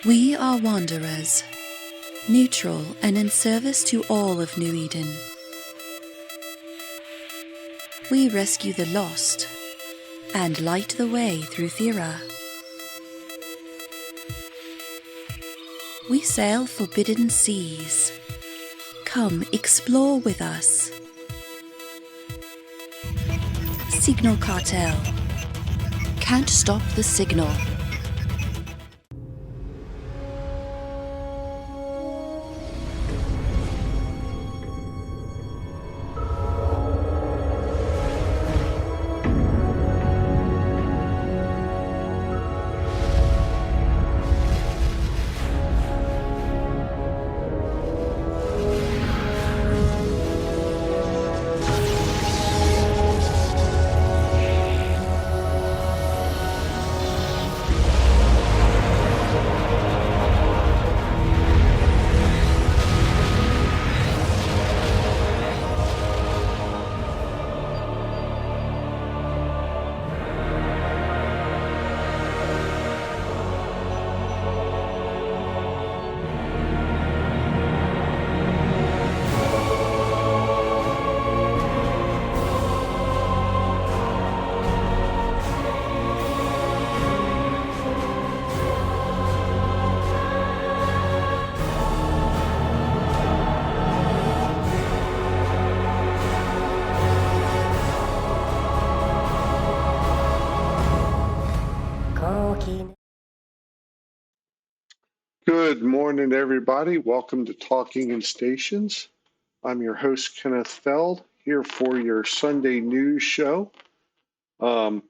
We are wanderers, neutral and in service to all of New Eden. We rescue the lost and light the way through Thera. We sail forbidden seas. Come explore with us. Signal Cartel. Can't stop the signal. Good morning, everybody. Welcome to Talking in Stations. I'm your host, Kenneth Feld, here for your Sunday news show. Want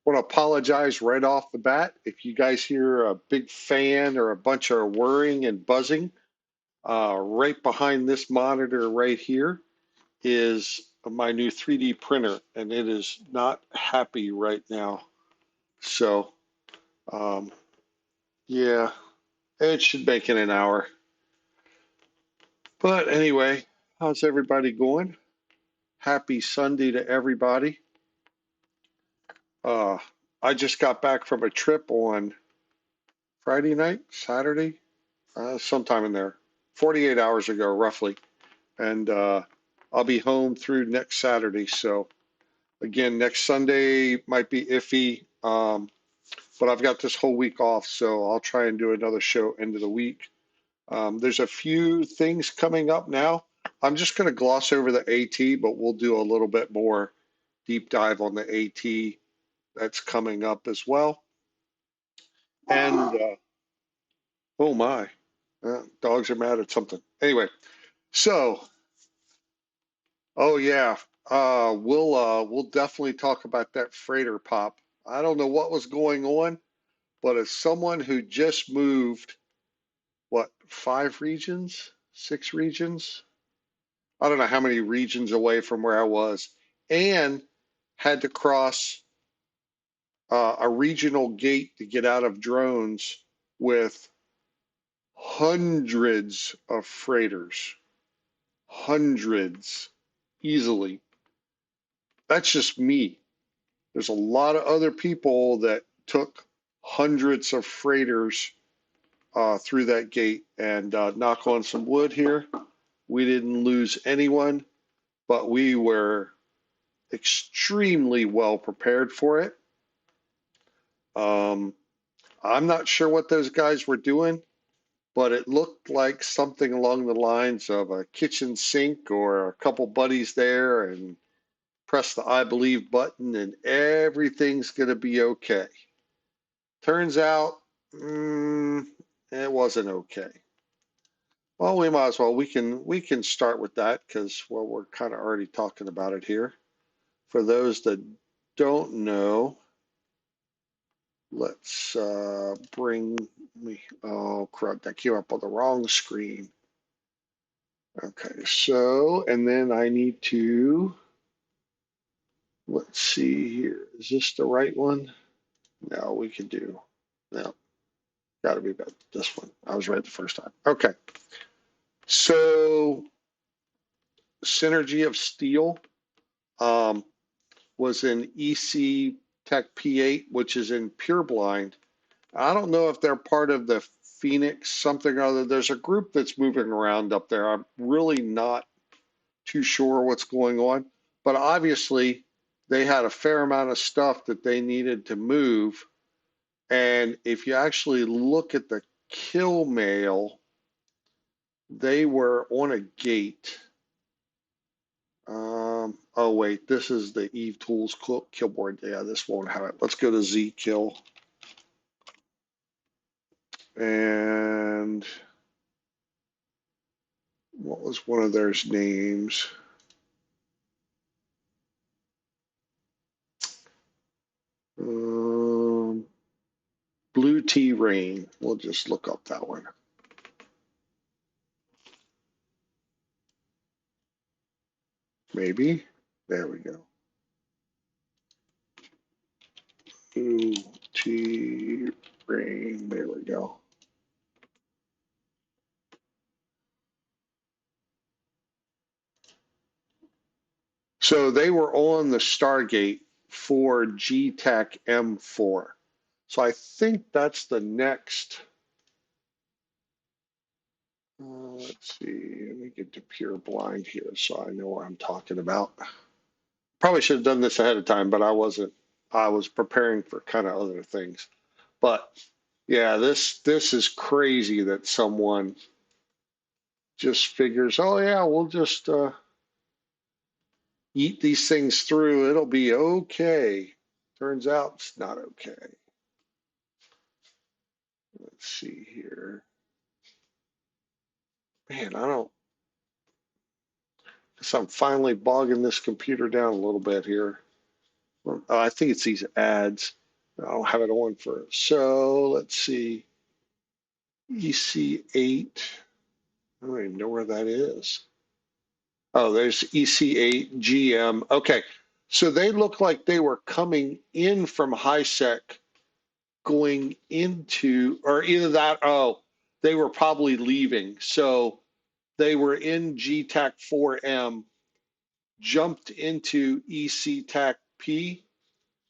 to apologize right off the bat if you guys hear a big fan or a bunch of whirring and buzzing. Right behind this monitor right here is my new 3D printer, and it is not happy right now. So, yeah, it should make it an hour. But anyway, how's everybody going? Happy Sunday to everybody. I just got back from a trip on Friday night, Saturday, sometime in there, 48 hours ago, roughly. And I'll be home through next Saturday. So again, next Sunday might be iffy, but I've got this whole week off, so I'll try and do another show end of the week. There's a few things coming up now. I'm just going to gloss over the AT, but we'll do a little bit more deep dive on the AT that's coming up as well. And oh my, dogs are mad at something. Anyway, so oh yeah, we'll definitely talk about that freighter pop. I don't know what was going on, but as someone who just moved, what, 5 regions, 6 regions? I don't know how many regions away from where I was, and had to cross a regional gate to get out of drones with hundreds of freighters, hundreds, easily. That's just me. There's a lot of other people that took hundreds of freighters through that gate, and knock on some wood here, we didn't lose anyone, but we were extremely well prepared for it. I'm not sure what those guys were doing, but it looked like something along the lines of a kitchen sink or a couple buddies there and press the I believe button and everything's going to be okay. Turns out it wasn't okay. Well, we might as well. We can start with that because, well, we're kind of already talking about it here. For those that don't know, let's bring me. Oh crap! That came up on the wrong screen. Okay, so and then I need to. Let's see here. Is this the right one? No, we can do. No, got to be better. This one. I was right the first time. Okay. So, Synergy of Steel was in EC Tech P8, which is in Pureblind. I don't know if they're part of the Phoenix something or other. There's a group that's moving around up there. I'm really not too sure what's going on, but obviously they had a fair amount of stuff that they needed to move. And if you actually look at the kill mail, they were on a gate. Oh wait, this is the Eve Tools kill board. Yeah, this won't have it. Let's go to Z kill. And what was one of their names? Um, Blue Tea Rain. We'll just look up that one. Maybe. There we go. Blue Tea Rain. There we go. So they were on the Stargate for G-Tech M4. So I think that's the next. Let's see. Let me get to pure blind here so I know what I'm talking about. Probably should have done this ahead of time, but I wasn't. I was preparing for kind of other things. But yeah, this is crazy that someone just figures, oh yeah, we'll just eat these things through. It'll be okay. Turns out it's not okay. Let's see here. Man, I don't. Guess I'm finally bogging this computer down a little bit here. I think it's these ads. I don't have it on for. So let's see. EC8. I don't even know where that is. Oh, there's EC8 GM. Okay. So they look like they were coming in from HiSec going into, or either that, oh, they were probably leaving. So they were in GTAC 4M, jumped into ECTAC P,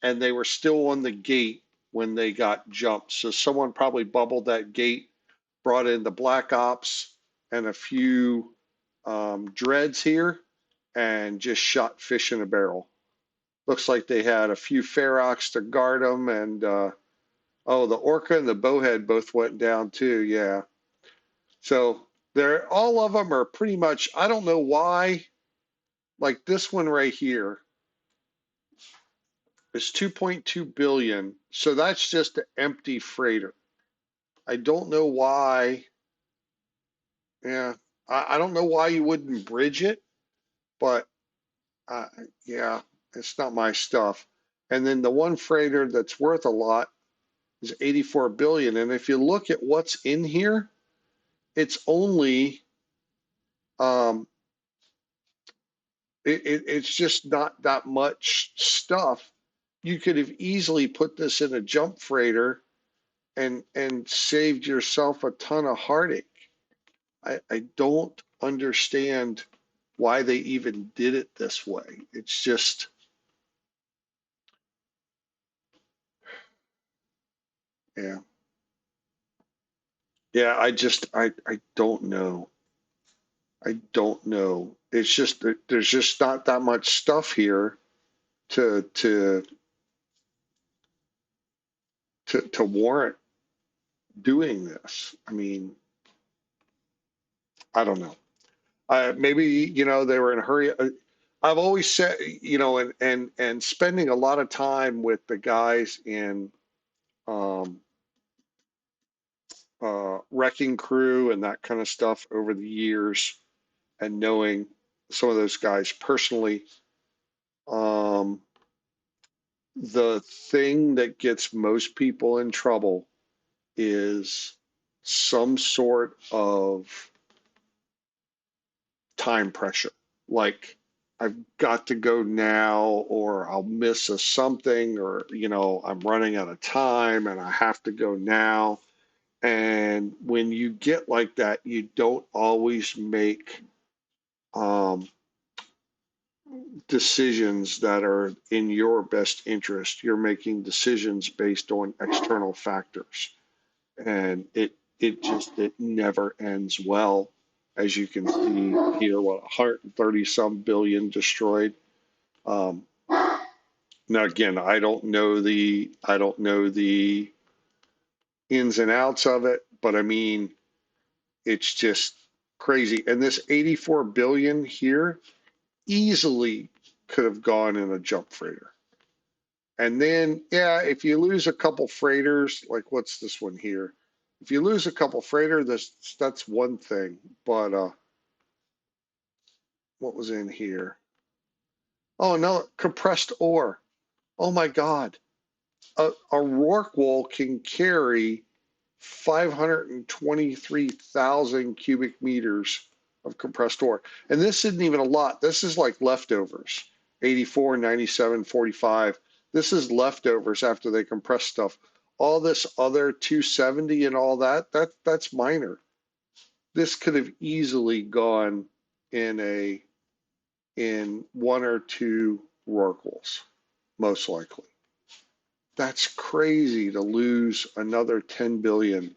and they were still on the gate when they got jumped. So someone probably bubbled that gate, brought in the Black Ops and a few dreads here, and just shot fish in a barrel. Looks like they had a few Ferox to guard them, and oh, the Orca and the Bowhead both went down too. Yeah. So they're all of them are pretty much. I don't know why. Like this one right here is 2.2 billion. So that's just an empty freighter. I don't know why. Yeah, I don't know why you wouldn't bridge it, but uh, yeah, it's not my stuff. And then the one freighter that's worth a lot is 84 billion. And if you look at what's in here, it's only um, it's just not that much stuff. You could have easily put this in a jump freighter and saved yourself a ton of heartache. I don't understand why they even did it this way. It's just, yeah. Yeah, I don't know. I don't know. It's just that there's just not that much stuff here to to warrant doing this. I mean, I don't know. Maybe they were in a hurry. I've always said and spending a lot of time with the guys in um, Wrecking Crew and that kind of stuff over the years, and knowing some of those guys personally. Um, the thing that gets most people in trouble is some sort of time pressure. Like, I've got to go now, or I'll miss a something, or, I'm running out of time and I have to go now. And when you get like that, you don't always make um, decisions that are in your best interest. You're making decisions based on external factors, and it never ends well. As you can see here, what 130 some billion destroyed. Um, Now again, I don't know the ins and outs of it, but I mean it's just crazy. And this 84 billion here easily could have gone in a jump freighter. And then, yeah, if you lose a couple freighters, like what's this one here? If you lose a couple freighter, that's one thing. But what was in here? Oh no, compressed ore. Oh my God. A Rorqual can carry 523,000 cubic meters of compressed ore. And this isn't even a lot. This is like leftovers, 84, 97, 45. This is leftovers after they compress stuff. All this other 270 and all that's minor. This could have easily gone in one or two Rorquals, most likely. That's crazy to lose another 10 billion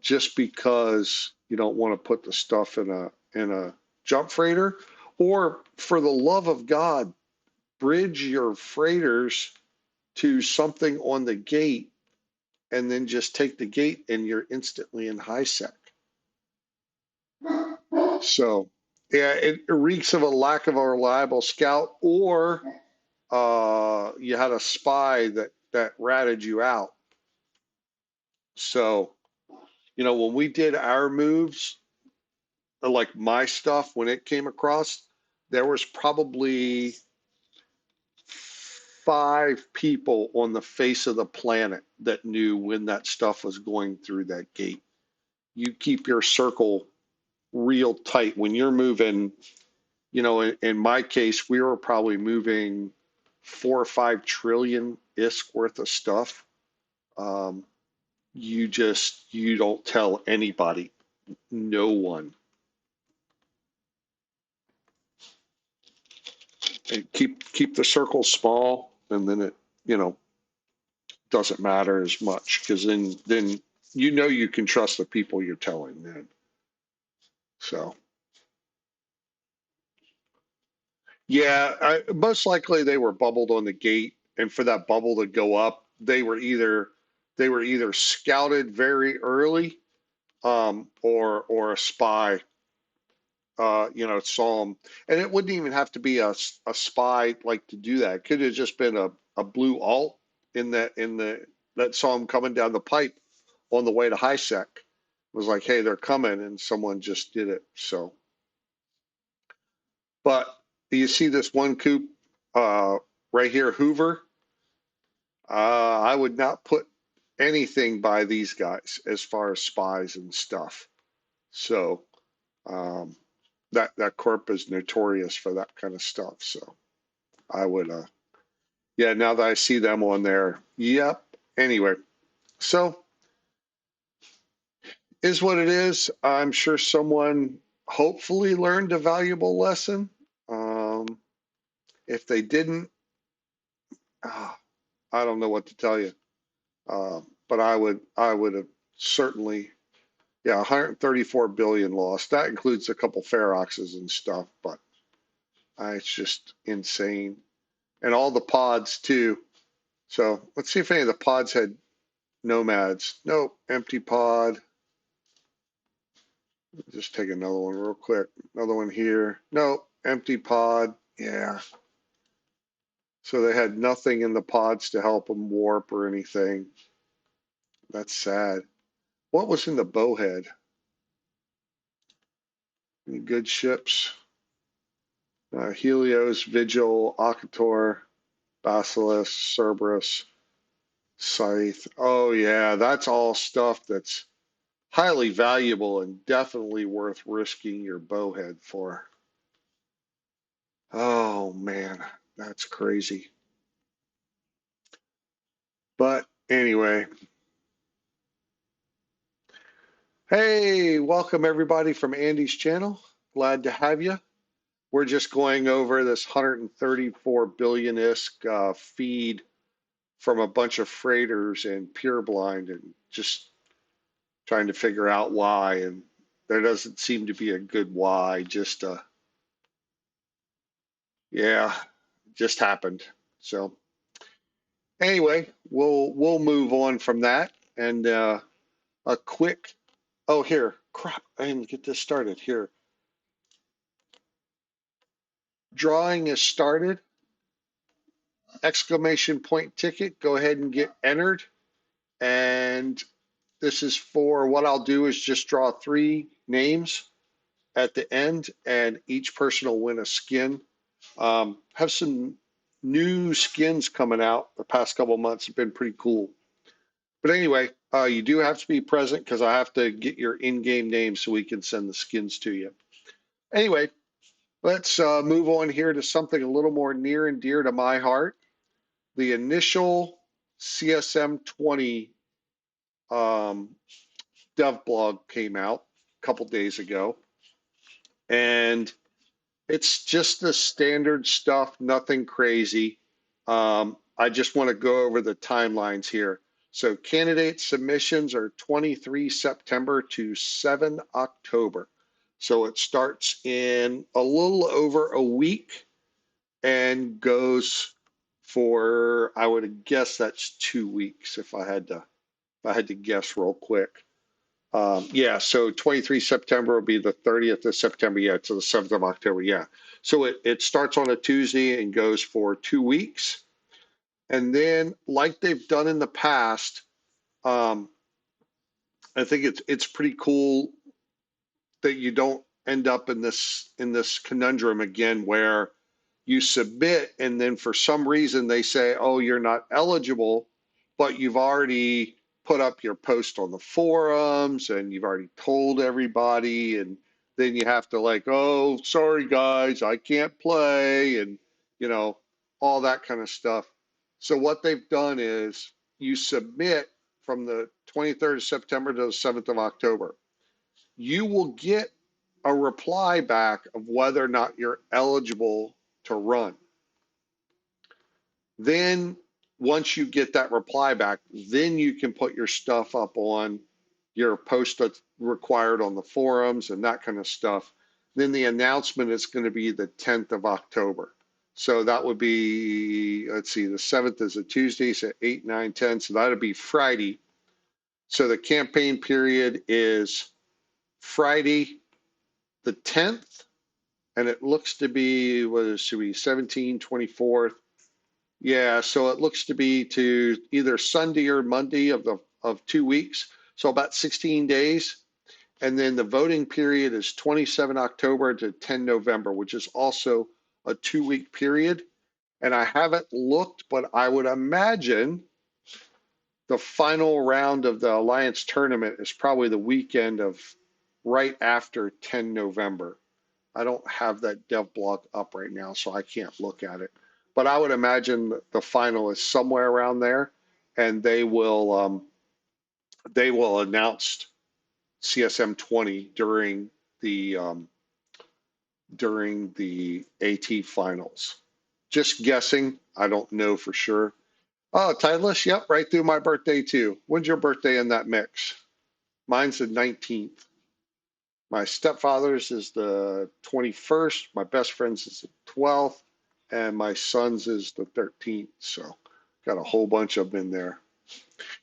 just because you don't want to put the stuff in a jump freighter, or for the love of God, bridge your freighters to something on the gate and then just take the gate and you're instantly in high sec. So yeah, it reeks of a lack of a reliable scout, or you had a spy that ratted you out. So when we did our moves, like my stuff, when it came across, there was probably 5 people on the face of the planet that knew when that stuff was going through that gate. You keep your circle real tight when you're moving. In my case, we were probably moving 4 or 5 trillion ISK worth of stuff. Um, you don't tell anybody, no one. And keep the circle small, and then it doesn't matter as much, because then you can trust the people you're telling then. So yeah, most likely they were bubbled on the gate, and for that bubble to go up, they were either scouted very early, or a spy saw them. And it wouldn't even have to be a spy like to do that. It could have just been a blue alt that saw them coming down the pipe on the way to high sec. It was like, hey, they're coming, and someone just did it. So, but you see this one coop right here, Hoover. I would not put anything by these guys as far as spies and stuff. So um, that corp is notorious for that kind of stuff. So I would, yeah. Now that I see them on there, yep. Anyway, so is what it is. I'm sure someone hopefully learned a valuable lesson. Um, if they didn't, ah, I don't know what to tell you. But I would have certainly, yeah, 134 billion lost. That includes a couple Feroxes and stuff, but it's just insane. And all the pods too. So let's see if any of the pods had nomads. Nope, empty pod. Just take another one real quick. Another one here. Nope, empty pod. Yeah. So they had nothing in the pods to help them warp or anything. That's sad. What was in the bowhead? Any good ships? Helios, Vigil, Akator, Basilisk, Cerberus, Scythe. Oh yeah, that's all stuff that's highly valuable and definitely worth risking your bowhead for. Oh man, that's crazy. But anyway, hey, welcome everybody from Andy's channel. Glad to have you. we're just going over this 134 billion-isk feed from a bunch of freighters and pure blind and just trying to figure out why. And there doesn't seem to be a good why. Just, yeah, just happened. So anyway, we'll move on from that. And a quick, oh, here, crap, I didn't get this started. Here, drawing is started. Exclamation point ticket. Go ahead and get entered. And this is for what I'll do is just draw 3 names at the end, and each person will win a skin. Have some new skins coming out the past couple of months. Have been pretty cool. But anyway, you do have to be present because I have to get your in-game name so we can send the skins to you. Anyway, let's move on here to something a little more near and dear to my heart. The initial CSM 20 dev blog came out a couple days ago, and it's just the standard stuff, nothing crazy. I just want to go over the timelines here. So candidate submissions are 23 September to 7 October. So it starts in a little over a week and goes for, I would guess that's 2 weeks if I had to guess real quick. Yeah, so 23 September will be the 30th of September. Yeah, to the 7th of October. Yeah. So it starts on a Tuesday and goes for 2 weeks. And then, like they've done in the past, I think it's pretty cool that you don't end up in this conundrum again where you submit and then for some reason they say, oh, you're not eligible, but you've already put up your post on the forums and you've already told everybody, and then you have to like, oh, sorry guys, I can't play, and you know, all that kind of stuff. So what they've done is you submit from the 23rd of September to the 7th of October. You will get a reply back of whether or not you're eligible to run. Then once you get that reply back, then you can put your stuff up on your post that's required on the forums and that kind of stuff. Then the announcement is going to be the 10th of October. So that would be, let's see, the 7th is a Tuesday, so 8, 9, 10. So that'll be Friday. So the campaign period is Friday the 10th, and it looks to be, what should be, 17, 24th. Yeah, so it looks to be to either Sunday or Monday of 2 weeks, so about 16 days. And then the voting period is 27 October to 10 November, which is also a 2-week period. And I haven't looked, but I would imagine the final round of the Alliance tournament is probably the weekend of right after 10 November. I don't have that dev blog up right now, so I can't look at it. But I would imagine the final is somewhere around there, and they will announce CSM 20 during the AT finals. Just guessing. I don't know for sure. Oh, Titleist, yep, right through my birthday too. When's your birthday in that mix? Mine's the 19th. My stepfather's is the 21st. My best friend's is the 12th. And my son's is the 13th. So got a whole bunch of them in there.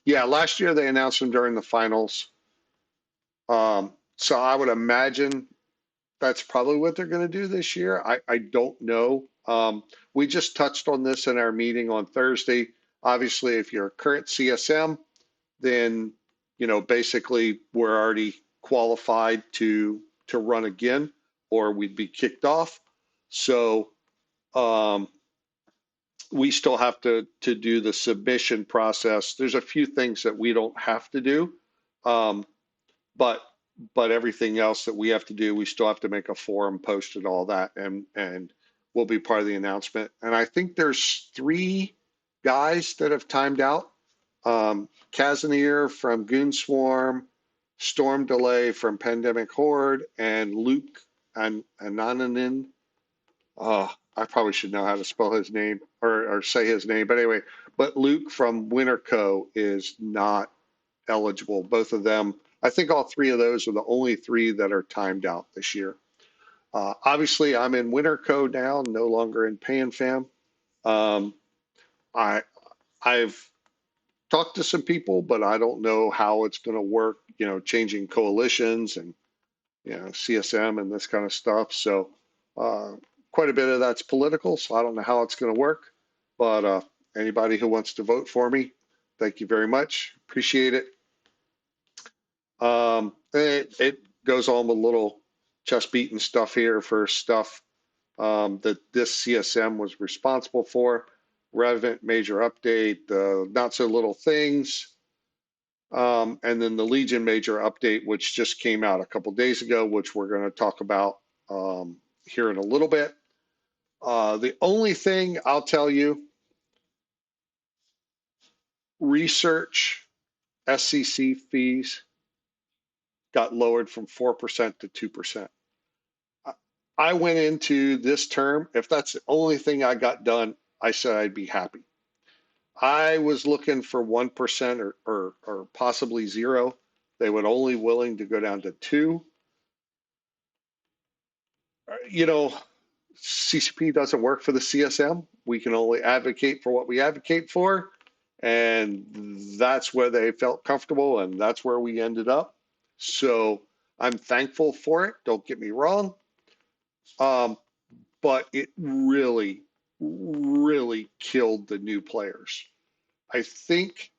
Yeah, last year they announced them during the finals. So I would imagine that's probably what they're going to do this year. I don't know. We just touched on this in our meeting on Thursday. Obviously, if you're a current CSM, then basically we're already qualified to run again, or we'd be kicked off. So we still have to do the submission process. There's a few things that we don't have to do, but everything else that we have to do, we still have to make a forum post and all that, and we'll be part of the announcement. And I think there's 3 guys that have timed out. Kazanir from Goonswarm, Storm Delay from Pandemic Horde, and Luke and Anananin I probably should know how to spell his name or say his name, but anyway, but Luke from Winterco is not eligible. Both of them, I think all three of those are the only three that are timed out this year. Obviously, I'm in Winterco now, no longer in PanFam. Um, I I've talked to some people, but I don't know how it's going to work. Changing coalitions and CSM and this kind of stuff. So uh, quite a bit of that's political. So I don't know how it's going to work. But anybody who wants to vote for me, thank you very much. Appreciate it. It goes on with little chest beating stuff here for stuff that this CSM was responsible for. Relevant major update, not so little things. And then the Legion major update, which just came out a couple days ago, which we're going to talk about here in a little bit. The only thing I'll tell you, research SCC fees got lowered from 4% to 2%. I went into this term, if that's the only thing I got done, I said I'd be happy. I was looking for 1% or possibly zero. They were only willing to go down to 2. You know, CCP doesn't work for the CSM. We can only advocate for what we advocate for. And that's where they felt comfortable, and that's where we ended up. So I'm thankful for it. Don't get me wrong. But it really, really killed the new players. I think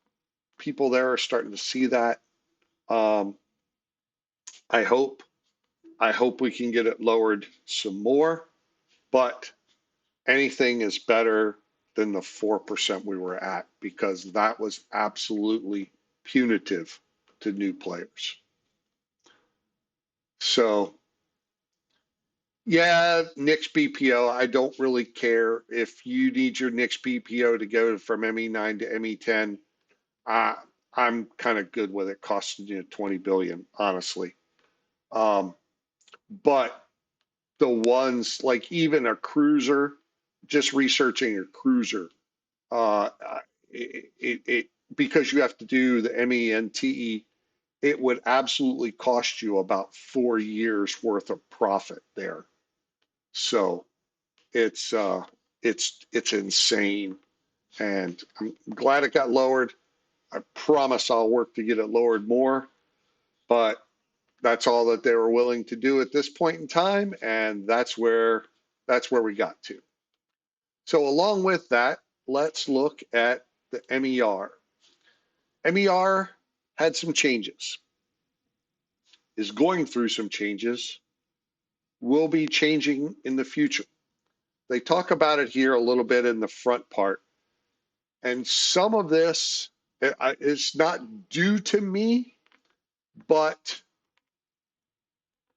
people there are starting to see that. Um, I hope we can get it lowered some more, but anything is better than the 4% we were at, because that was absolutely punitive to new players. So yeah, Nix BPO, I don't really care if you need your Nix BPO to go from ME9 to ME10. Uh, I'm kind of good with it costing you 20 billion, honestly. Um, but the ones like even a cruiser, just researching a cruiser, uh, it because you have to do the MENTE, it would absolutely cost you about 4 years worth of profit there. So it's it's insane, and I'm glad it got lowered. I promise I'll work to get it lowered more, but that's all that they were willing to do at this point in time, and that's where we got to. So along with that, let's look at the MER. MER had some changes, is going through some changes, will be changing in the future. They talk about it here a little bit in the front part, and some of this is not due to me, but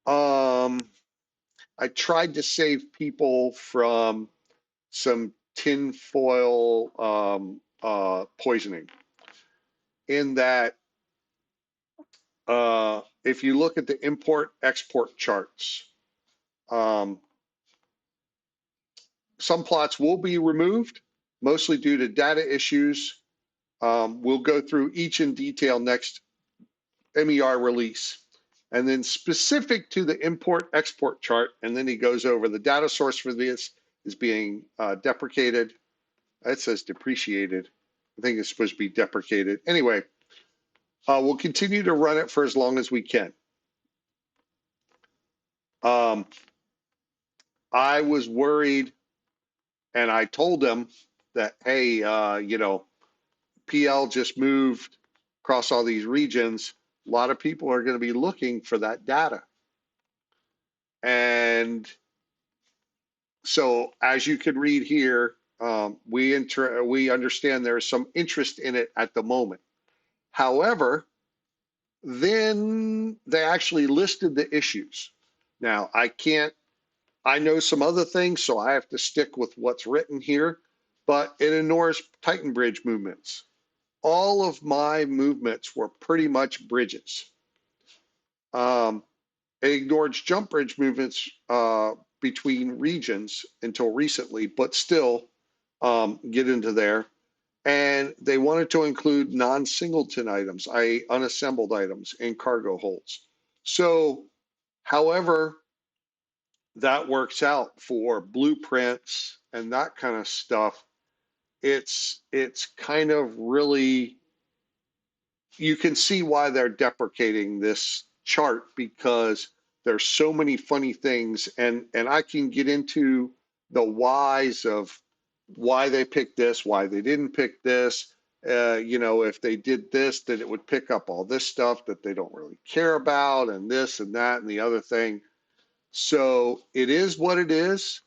I tried to save people from some tinfoil poisoning. In that, if you look at the import-export charts, um, some plots will be removed, mostly due to data issues. We'll go through each in detail next MER release. And then specific to the import-export chart, and then he goes over the data source for this is being deprecated. It says depreciated. I think it's supposed to be deprecated. Anyway, we'll continue to run it for as long as we can. I was worried, and I told them that, hey, PL just moved across all these regions. A lot of people are going to be looking for that data. And so, as you can read here, we understand there's some interest in it at the moment. However, then they actually listed the issues. Now, I know some other things, so I have to stick with what's written here, but it ignores Titan Bridge movements. All of my movements were pretty much bridges. It ignored jump bridge movements between regions until recently, but still get into there. And they wanted to include non-singleton items, i.e. unassembled items in cargo holds. So however that works out for blueprints and that kind of stuff, it's kind of really, you can see why they're deprecating this chart, because there's so many funny things, and I can get into the whys of why they picked this, why they didn't pick this. If they did this, then it would pick up all this stuff that they don't really care about, and this and that and the other thing. So it is what it is.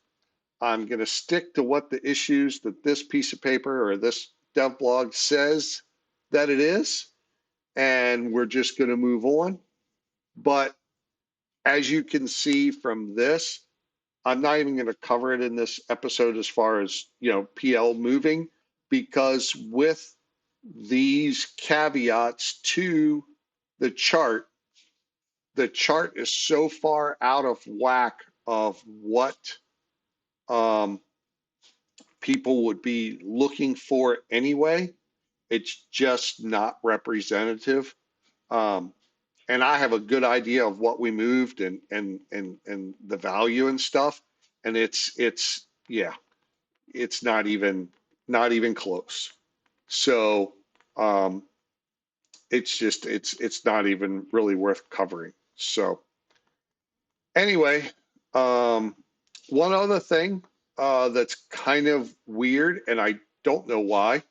I'm going to stick to what the issues that this piece of paper or this dev blog says that it is, and we're just going to move on. But as you can see from this, I'm not even going to cover it in this episode as far as, PL moving, because with these caveats to the chart is so far out of whack of what um, people would be looking for anyway. It's just not representative. Um, and I have a good idea of what we moved and the value and stuff. And it's yeah, it's not even close. So it's not even really worth covering. So anyway, one other thing that's kind of weird, and I don't know why.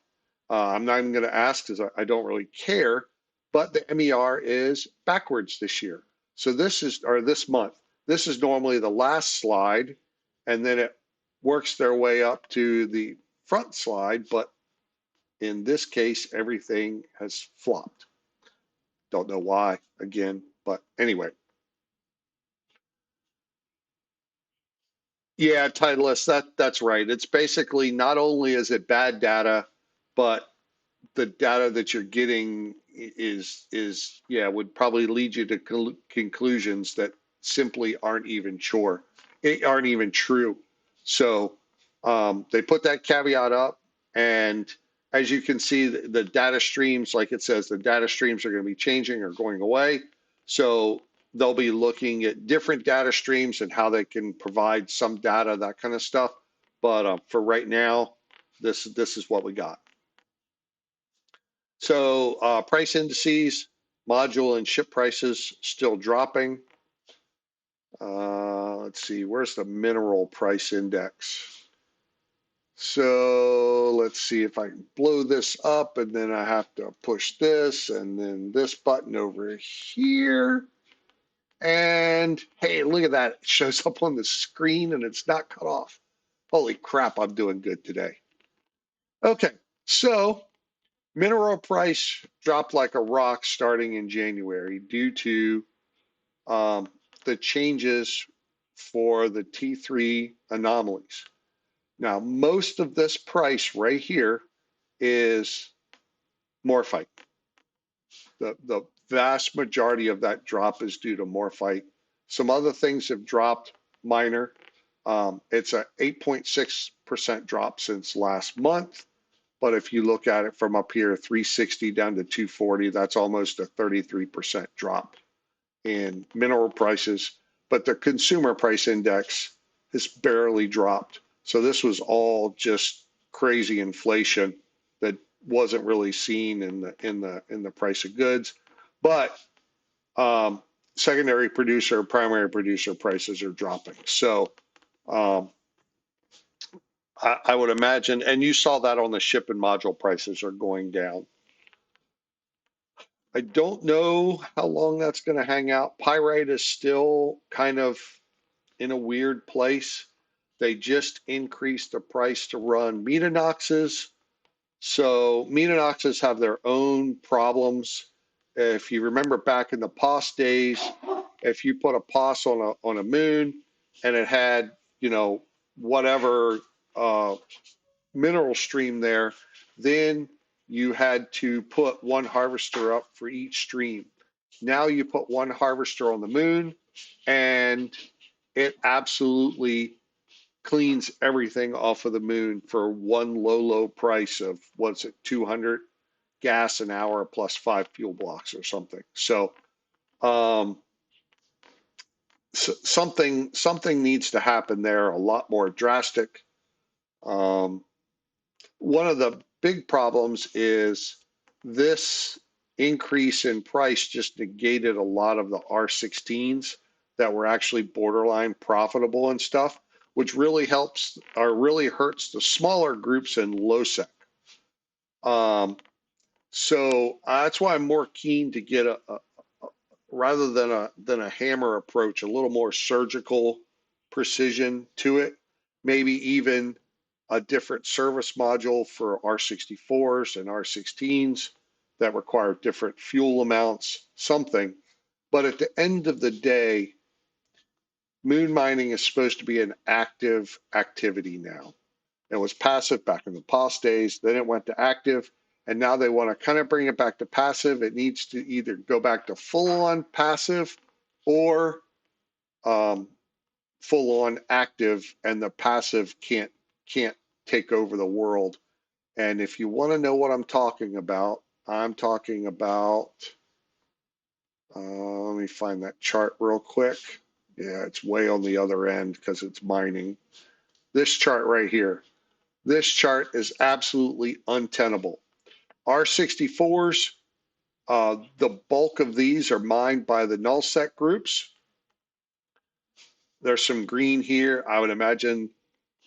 I'm not even going to ask because I don't really care. But the MER is backwards this year. So this month. This is normally the last slide, and then it works their way up to the front slide. But in this case, everything has flopped. Don't know why again, but anyway. Yeah, Titleist, that's right. It's basically not only is it bad data, but the data that you're getting is yeah, would probably lead you to conclusions that simply aren't even true. So they put that caveat up, and as you can see, the data streams, like it says, the data streams are going to be changing or going away. So they'll be looking at different data streams and how they can provide some data, that kind of stuff. But for right now, this is what we got. So price indices, module and ship prices still dropping. Let's see, where's the mineral price index? So let's see if I can blow this up, and then I have to push this and then this button over here. And hey, look at that. It shows up on the screen and it's not cut off. Holy crap, I'm doing good today. Okay, so mineral price dropped like a rock starting in January due to the changes for the T3 anomalies. Now, most of this price right here is morphite. The vast majority of that drop is due to morphite. Some other things have dropped minor. It's a 8.6% drop since last month. But if you look at it from up here, 360 down to 240, that's almost a 33% drop in mineral prices. But the consumer price index has barely dropped. So this was all just crazy inflation that wasn't really seen in the price of goods. But secondary producer, primary producer prices are dropping. So um, I would imagine, and you saw that on the ship and module prices are going down. I don't know how long that's going to hang out. Pyrite is still kind of in a weird place. They just increased the price to run metanoxes. So metanoxes have their own problems. If you remember back in the POS days, if you put a POS on a moon and it had, whatever mineral stream there, then you had to put one harvester up for each stream. Now you put one harvester on the moon, and it absolutely cleans everything off of the moon for one low price of, what's it, 200 gas an hour plus 5 fuel blocks or something. So, um, something needs to happen there, a lot more drastic. Um, One of the big problems is this increase in price just negated a lot of the R16s that were actually borderline profitable and stuff, which really helps or really hurts the smaller groups in low sec. So that's why I'm more keen to get a rather than a hammer approach, a little more surgical precision to it. Maybe even a different service module for R64s and R16s that require different fuel amounts, something. But at the end of the day, moon mining is supposed to be an active activity now. It was passive back in the past days, then it went to active, and now they want to kind of bring it back to passive. It needs to either go back to full on passive or um, full on active, and the passive can't take over the world. And if you want to know what I'm talking about, let me find that chart real quick. Yeah, it's way on the other end because it's mining. This chart right here. This chart is absolutely untenable. R64s, the bulk of these are mined by the nullsec groups. There's some green here. I would imagine,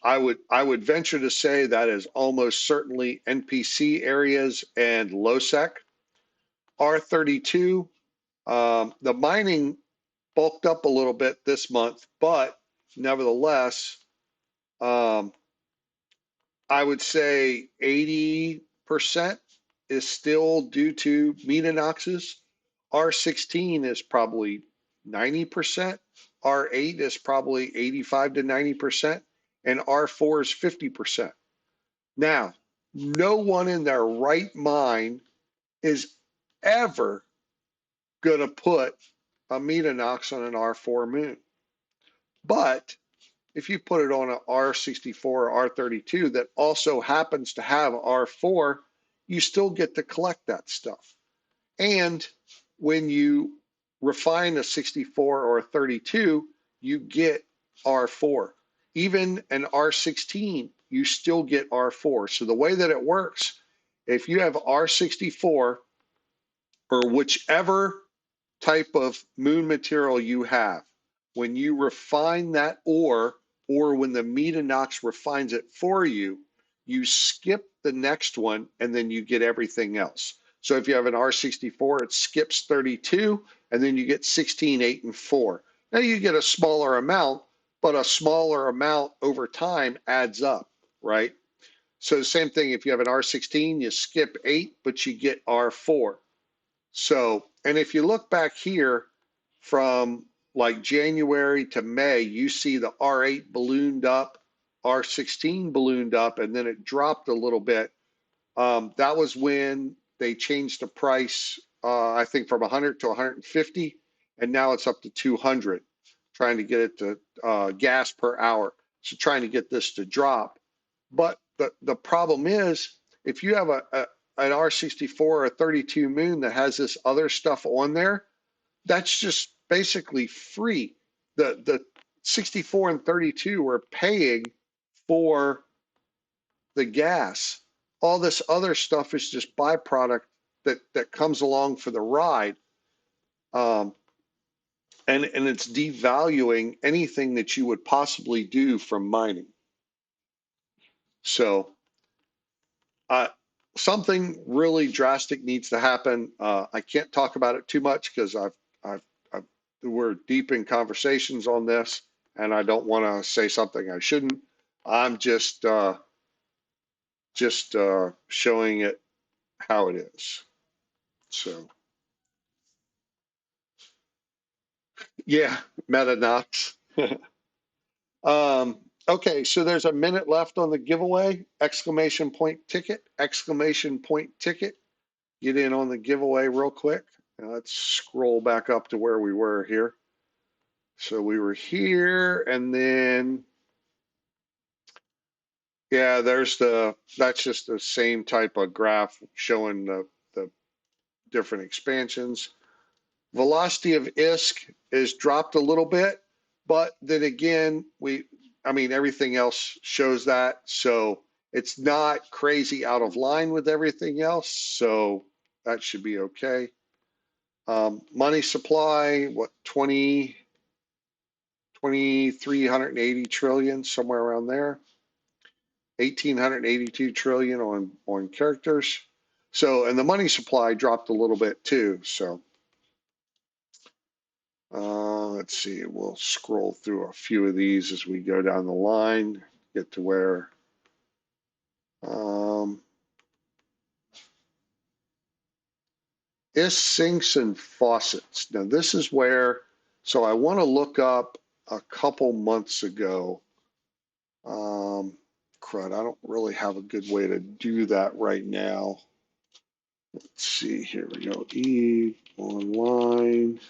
I would venture to say that is almost certainly NPC areas and lowsec. R32, the mining bulked up a little bit this month, but nevertheless, um, I would say 80% is still due to metanoxes. R16 is probably 90%. R8 is probably 85 to 90%. And R4 is 50%. Now, no one in their right mind is ever going to put a metanox on an R4 moon. But if you put it on an R64 or R32 that also happens to have R4, you still get to collect that stuff. And when you refine a 64 or a 32, you get R4. Even an R16, you still get R4. So the way that it works, if you have R64 or whichever type of moon material you have, when you refine that ore, or when the metanox refines it for you, you skip the next one and then you get everything else. So if you have an R64, it skips 32 and then you get 16, 8, and 4. Now you get a smaller amount, but a smaller amount over time adds up, right? So same thing, if you have an R16, you skip 8, but you get R4. So, and if you look back here from like January to May, you see the R8 ballooned up, R16 ballooned up, and then it dropped a little bit. That was when they changed the price, I think from 100 to 150, and now it's up to 200, trying to get it to gas per hour. So trying to get this to drop. But the problem is, if you have an R64 or a 32 moon that has this other stuff on there, that's just basically free. The 64 and 32 are paying for the gas. All this other stuff is just byproduct that comes along for the ride. Um, and it's devaluing anything that you would possibly do from mining. So uh, something really drastic needs to happen. I can't talk about it too much because I've, we're deep in conversations on this, and I don't want to say something I shouldn't. I'm just showing it how it is. So yeah, Metanox. Okay, so there's a minute left on the giveaway. Exclamation point ticket, exclamation point ticket. Get in on the giveaway real quick. Now let's scroll back up to where we were here. So we were here, and then yeah, that's just the same type of graph showing the different expansions. Velocity of ISK is dropped a little bit, but then again, I mean, everything else shows that. So it's not crazy out of line with everything else. So that should be okay. Money supply, what, 2,380 trillion, somewhere around there. 1,882 trillion on characters. So, and the money supply dropped a little bit too. So, let's see, we'll scroll through a few of these as we go down the line, get to where is sinks and faucets. Now, this is where, so I want to look up a couple months ago. Crud, I don't really have a good way to do that right now. Let's see, here we go. E online,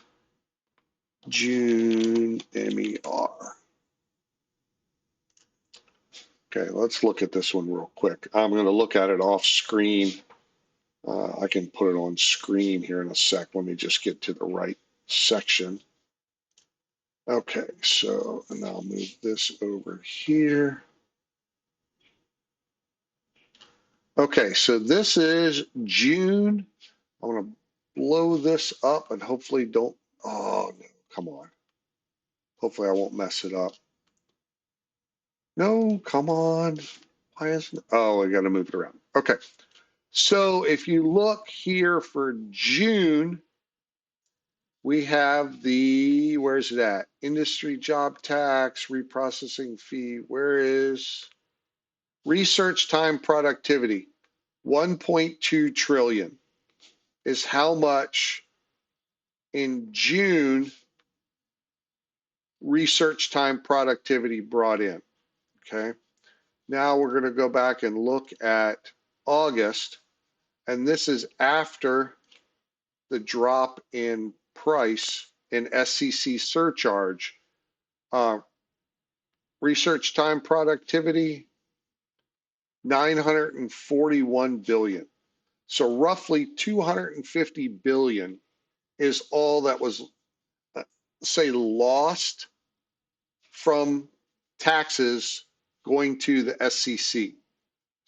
June, MER. Okay, let's look at this one real quick. I'm going to look at it off screen. I can put it on screen here in a sec. Let me just get to the right section. Okay, so and I'll move this over here. Okay, so this is June. I'm going to blow this up and hopefully don't, oh no, come on. Hopefully I won't mess it up. No, come on. Why isn't, oh, I got to move it around. Okay. So if you look here for June, we have the, where's it at? Industry job tax, reprocessing fee. Where is research time productivity? 1.2 trillion is how much in June research time productivity brought in. Okay. Now we're going to go back and look at August, and this is after the drop in price in SEC surcharge. Research time productivity, 941 billion. So roughly 250 billion is all that was, say, lost from taxes going to the SEC.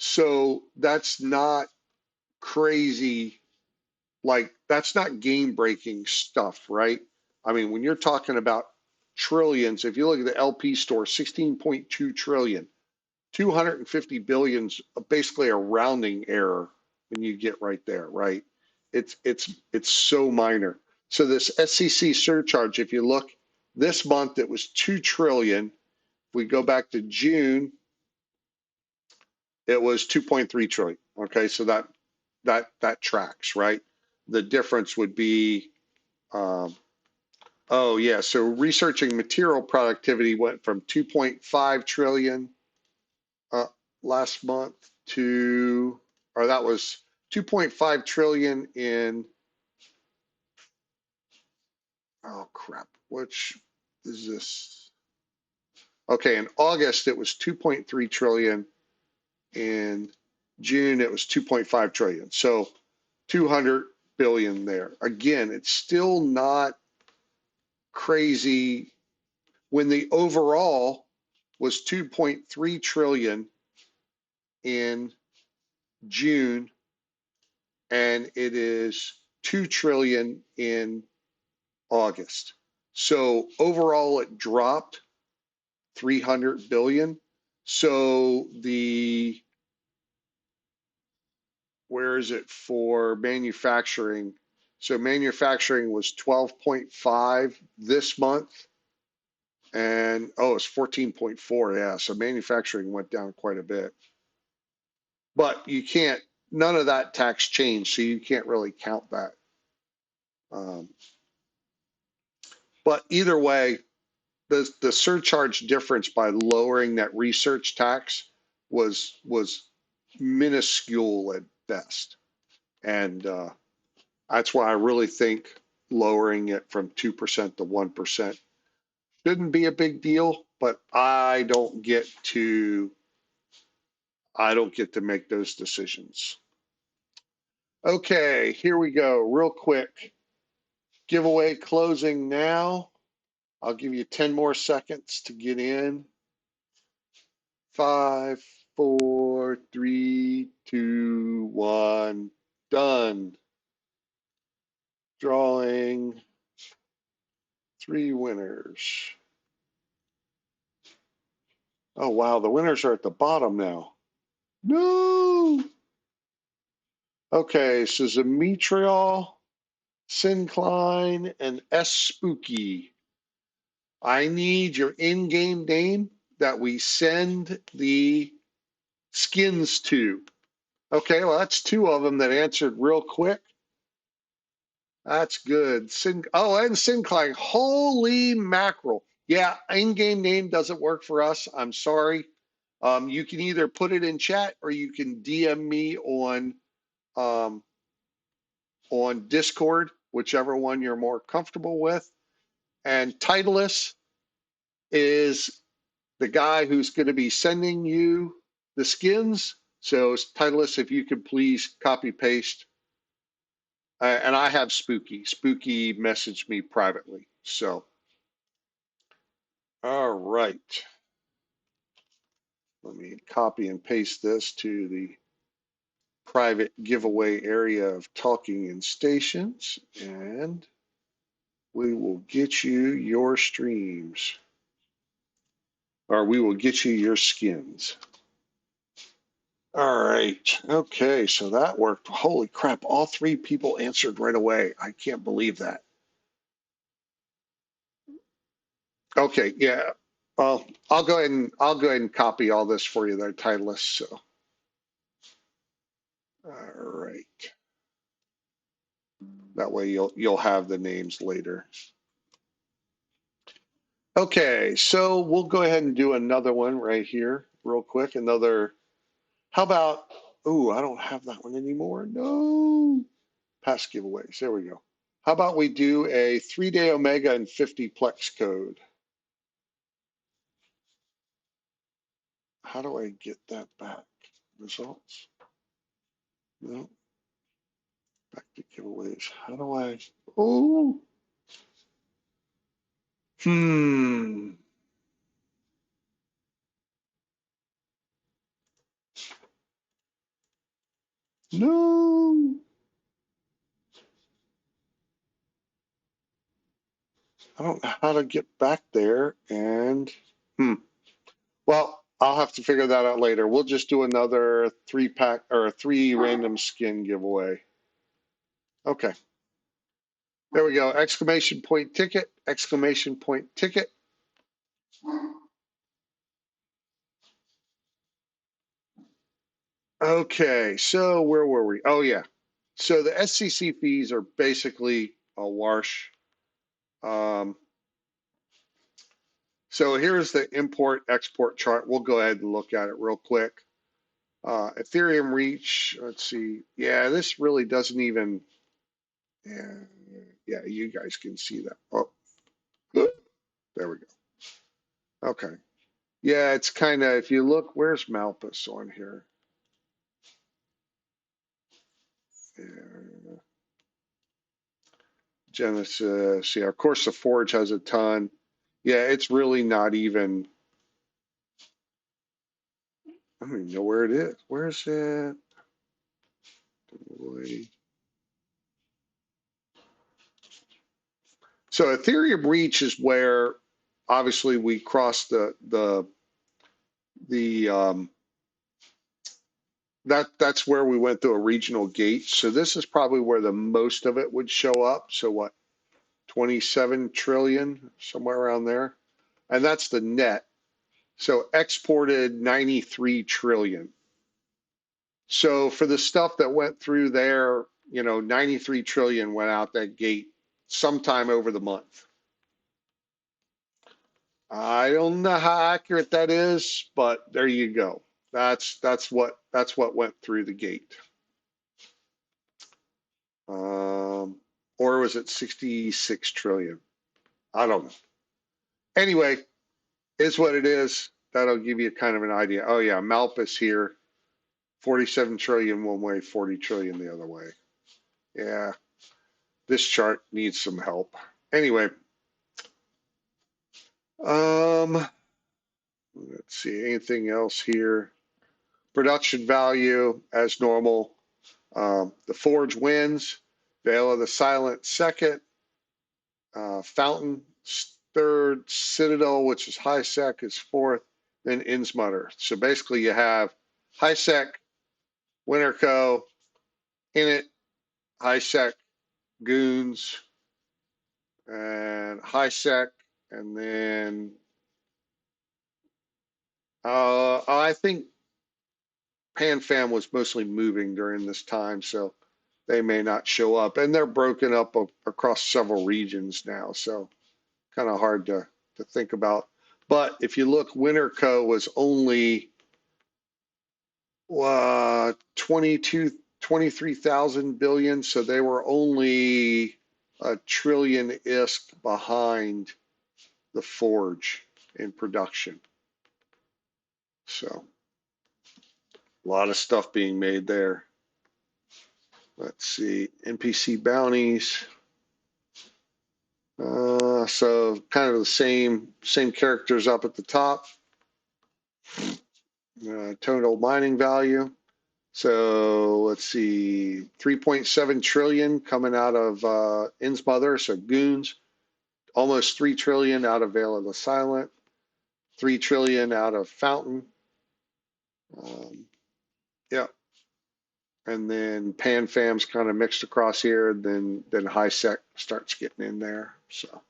So that's not crazy, like that's not game breaking stuff, right? I mean, when you're talking about trillions, if you look at the LP store, 16.2 trillion, 250 billion's basically a rounding error when you get right there, right? It's so minor. So this SEC surcharge, if you look this month, it was 2 trillion. If we go back to June, it was 2.3 trillion. Okay, so that tracks, right? The difference would be, oh yeah, so researching material productivity went from 2.5 trillion uh, last month to, or that was 2.5 trillion in, oh crap, which is this? Okay, in August it was 2.3 trillion. In June it was 2.5 trillion. So 200 billion there. Again, it's still not crazy when the overall was 2.3 trillion in June, and it is 2 trillion in August. So overall it dropped 300 billion. So the, where is it for manufacturing? So manufacturing was 12.5 this month, and oh, it's 14.4. Yeah, so manufacturing went down quite a bit. But you can't, none of that tax changed, so you can't really count that. But either way, the surcharge difference by lowering that research tax was minuscule at best, and that's why I really think lowering it from 2% to 1% Shouldn't be a big deal, but I don't get to make those decisions. Okay, here we go. Real quick. Giveaway closing now. I'll give you 10 more seconds to get in. 5, 4, 3, 2, 1. Done. Drawing 3 winners. Oh, wow. The winners are at the bottom now. No. Okay, so Demetriol, Syncline, and S Spooky. I need your in-game name that we send the skins to. Okay, well, that's 2 of them that answered real quick. That's good. Oh, and Syncline. Holy mackerel. Yeah, in-game name doesn't work for us. I'm sorry. You can either put it in chat or you can DM me um, on Discord, whichever one you're more comfortable with. And Titleist is the guy who's going to be sending you the skins. So Titleist, if you could please copy paste. And I have Spooky. Spooky messaged me privately. So, all right. Let me copy and paste this to the private giveaway area of Talking in Stations, and we will get you your streams, or we will get you your skins. All right. Okay, so that worked. Holy crap, all 3 people answered right away. I can't believe that. Okay, yeah. Well, I'll go ahead and copy all this for you there, Titleist. So, all right. That way you'll have the names later. Okay, so we'll go ahead and do another one right here, real quick. How about, oh, I don't have that one anymore. No. Past giveaways. There we go. How about we do a 3-day Omega and 50 Plex code? How do I get that back? Results? No. Back to giveaways. How do I? Oh. Hmm. No. I don't know how to get back there. And, well, I'll have to figure that out later. We'll just do another 3-pack or 3 random skin giveaway. Okay. There we go. Exclamation point ticket, exclamation point ticket. Okay, so where were we? Oh, yeah. So the SCC fees are basically a wash. So here's the import export chart. We'll go ahead and look at it real quick. Ethereum reach, let's see. Yeah, this really doesn't even, yeah, you guys can see that. Oh, there we go. Okay. Yeah, it's kind of, if you look, where's Malpus on here? Yeah. Genesis. Yeah, of course, the Forge has a ton. Yeah, it's really not even, I don't even know where it is. Where is it? So Ethereum reach is where obviously we cross the that's where we went through a regional gate. So this is probably where the most of it would show up. So what, 27 trillion, somewhere around there. And that's the net. So exported 93 trillion. So for the stuff that went through there, 93 trillion went out that gate sometime over the month. I don't know how accurate that is, but there you go. That's what went through the gate. Or was it 66 trillion? I don't know. Anyway, is what it is. That'll give you kind of an idea. Oh yeah, Malpus here, 47 trillion one way, 40 trillion the other way. Yeah, this chart needs some help. Anyway, let's see, anything else here? Production value as normal. The Forge wins. Veil of the Silent second. Fountain third. Citadel, which is high sec, is fourth. Then Innsmutter. So basically, you have high sec, Winterco, in it, high sec, Goons, and high sec, and then I think PanFam was mostly moving during this time, so they may not show up. And they're broken up across several regions now, so kind of hard to think about. But if you look, Winterco was only 23,000 billion, so they were only a trillion isk behind the Forge in production. So a lot of stuff being made there. Let's see, NPC bounties. So kind of the same characters up at the top. Total mining value. So let's see, 3.7 trillion coming out of Innsmother, so Goons. Almost 3 trillion out of Veil of the Silent. 3 trillion out of Fountain. Yeah. And then PanFam's kind of mixed across here. Then High Sec starts getting in there. So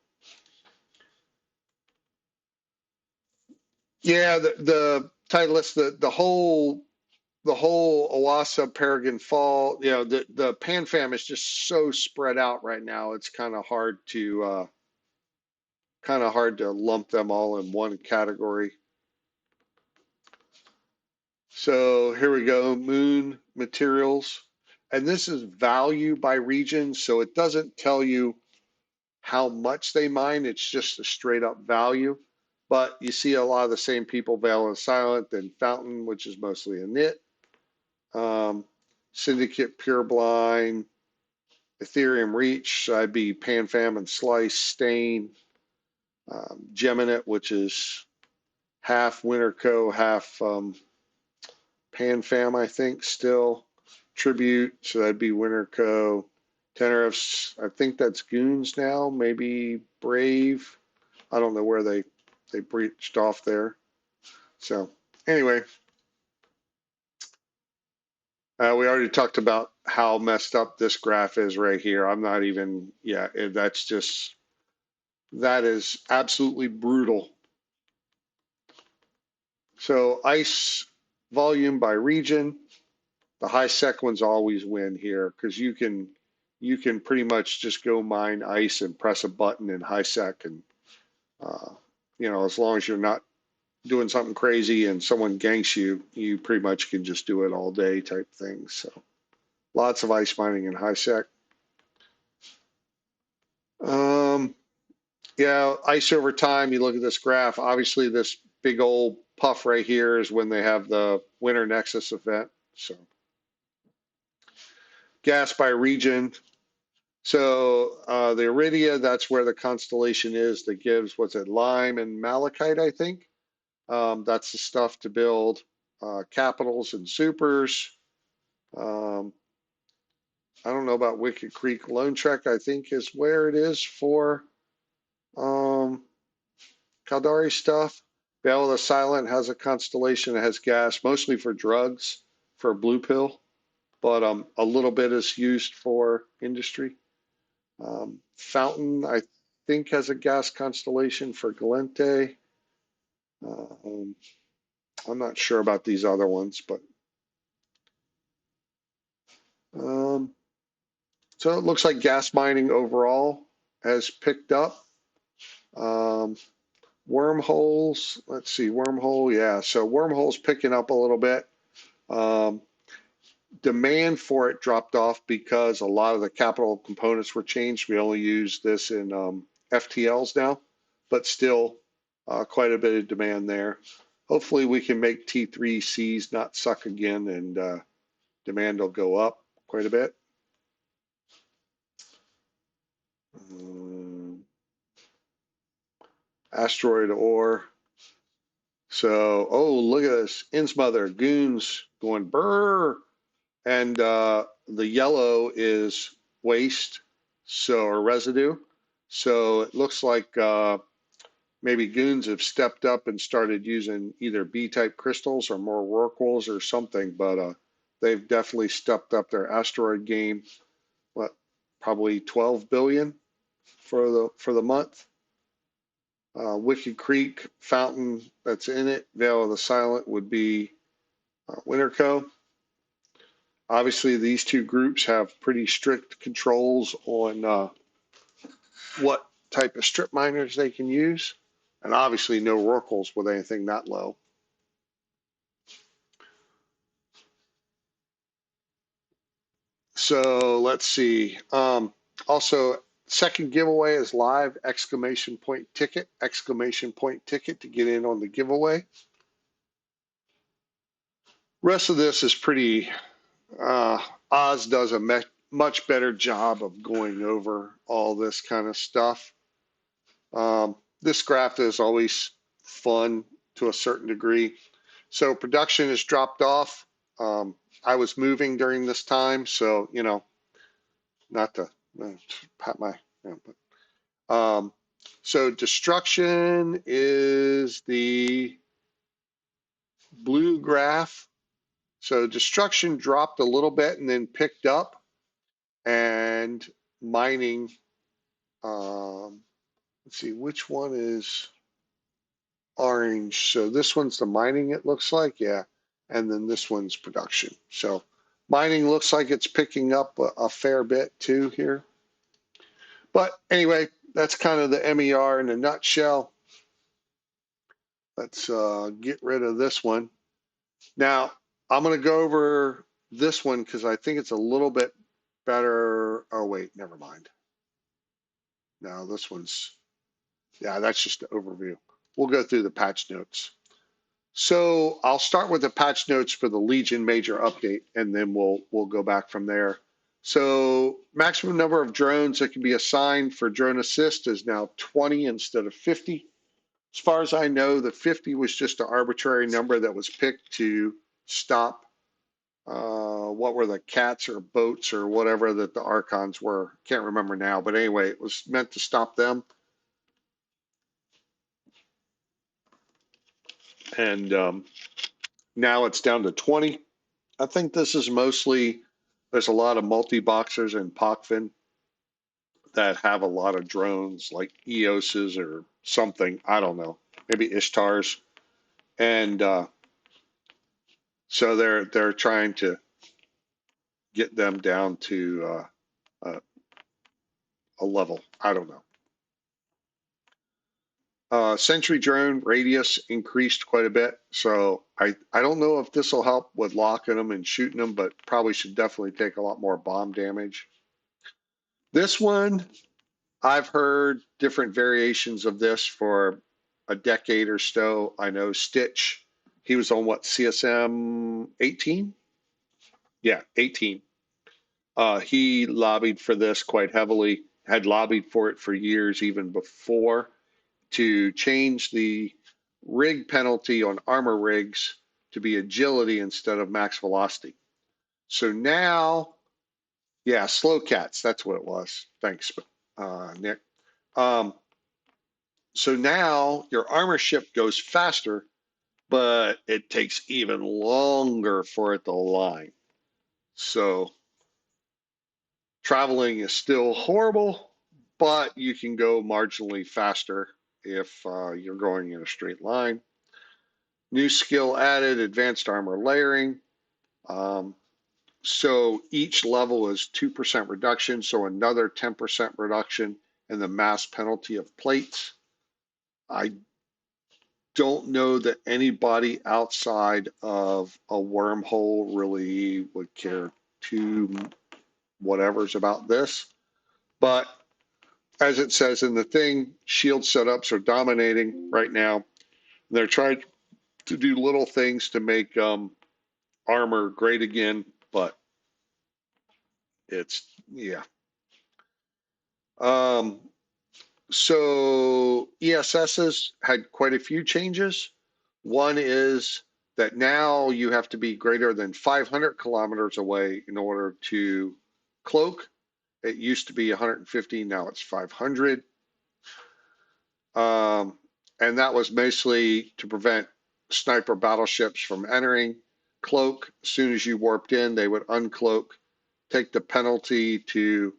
yeah, the Titleist, the whole Oasa, Peregrine Fall, you know, the PanFam is just so spread out right now. It's kind of hard to lump them all in one category. So here we go, Moon Materials. And this is value by region, so it doesn't tell you how much they mine. It's just a straight up value. But you see a lot of the same people, Veil and Silent, then Fountain, which is mostly a knit. Syndicate, Pureblind, Ethereum Reach, so that'd be PanFam and Slice, Stain, Geminate, which is half Winterco, half PanFam, I think, still. Tribute, so that'd be Winterco. Tenorifs, I think that's Goons now, maybe Brave. I don't know where they breached off there. So anyway, we already talked about how messed up this graph is right here. I'm not even, yeah, that is absolutely brutal. So ice volume by region, the high sec ones always win here because you can pretty much just go mine ice and press a button in high sec, and as long as you're not doing something crazy and someone ganks you, you pretty much can just do it all day type thing. So lots of ice mining in high sec. Yeah, ice over time, you look at this graph, obviously this big old puff right here is when they have the winter nexus event. So gas by region. So the Iridia, that's where the constellation is that gives, what's it, lime and malachite, I think. That's the stuff to build capitals and supers. I don't know about Wicked Creek. Lone Trek, I think, is where it is for Caldari stuff. Veil of the Silent has a constellation that has gas, mostly for drugs, for a blue pill, but a little bit is used for industry. Fountain, I think, has a gas constellation for Galente. I'm not sure about these other ones, but so it looks like gas mining overall has picked up. Wormholes, let's see, wormhole, yeah. So wormhole's picking up a little bit. Demand for it dropped off because a lot of the capital components were changed. We only use this in FTLs now, but still Quite a bit of demand there. Hopefully we can make T3Cs not suck again, and demand will go up quite a bit. Asteroid ore. So, oh, look at this. Innsmother, goons going brrr. And the yellow is waste, so, or residue. So it looks like maybe goons have stepped up and started using either B-type crystals or more rorquals or something, but they've definitely stepped up their asteroid game. What, probably 12 billion for the month. Wicked Creek, Fountain, that's in it. Vale of the Silent would be Winterco. Obviously, these two groups have pretty strict controls on what type of strip miners they can use, and obviously no rorquals with anything that low. So let's see. Also, second giveaway is live! Exclamation point ticket! Exclamation point ticket to get in on the giveaway. Rest of this is pretty. Oz does a much better job of going over all this kind of stuff. This graph is always fun to a certain degree. So production has dropped off. I was moving during this time, so not to pat my. So destruction is the blue graph. So destruction dropped a little bit and then picked up, and mining. Let's see, which one is orange? So this one's the mining, it looks like, yeah. And then this one's production. So mining looks like it's picking up a fair bit too here. But anyway, that's kind of the MER in a nutshell. Let's get rid of this one. Now, I'm going to go over this one because I think it's a little bit better. Oh, wait, never mind. No, this one's, yeah, that's just the overview. We'll go through the patch notes. So I'll start with the patch notes for the Legion major update, and then we'll go back from there. So maximum number of drones that can be assigned for drone assist is now 20 instead of 50. As far as I know, the 50 was just an arbitrary number that was picked to stop what were the cats or boats or whatever that the Archons were. Can't remember now, but anyway, it was meant to stop them. And now it's down to 20. I think this is mostly, there's a lot of multi-boxers in Pochven that have a lot of drones like EOS's or something. I don't know, maybe Ishtars. And so they're trying to get them down to a level. I don't know. Sentry drone radius increased quite a bit, so I don't know if this will help with locking them and shooting them, but probably should definitely take a lot more bomb damage. This one, I've heard different variations of this for a decade or so. I know Stitch, he was on what, CSM 18? Yeah, 18. He lobbied for this quite heavily, had lobbied for it for years, even before, to change the rig penalty on armor rigs to be agility instead of max velocity. So now, yeah, slow cats, that's what it was. Thanks, Nick. So now your armor ship goes faster, but it takes even longer for it to align. So traveling is still horrible, but you can go marginally faster if you're going in a straight line. New skill added, advanced armor layering. So each level is 2% reduction, so another 10% reduction in the mass penalty of plates. I don't know that anybody outside of a wormhole really would care too whatever's about this, but as it says in the thing, shield setups are dominating right now. They're trying to do little things to make armor great again, but it's, yeah. Um, so ESSs had quite a few changes. One is that now you have to be greater than 500 kilometers away in order to cloak. It used to be 150, now it's 500. And that was mostly to prevent sniper battleships from entering cloak. As soon as you warped in, they would uncloak, take the penalty to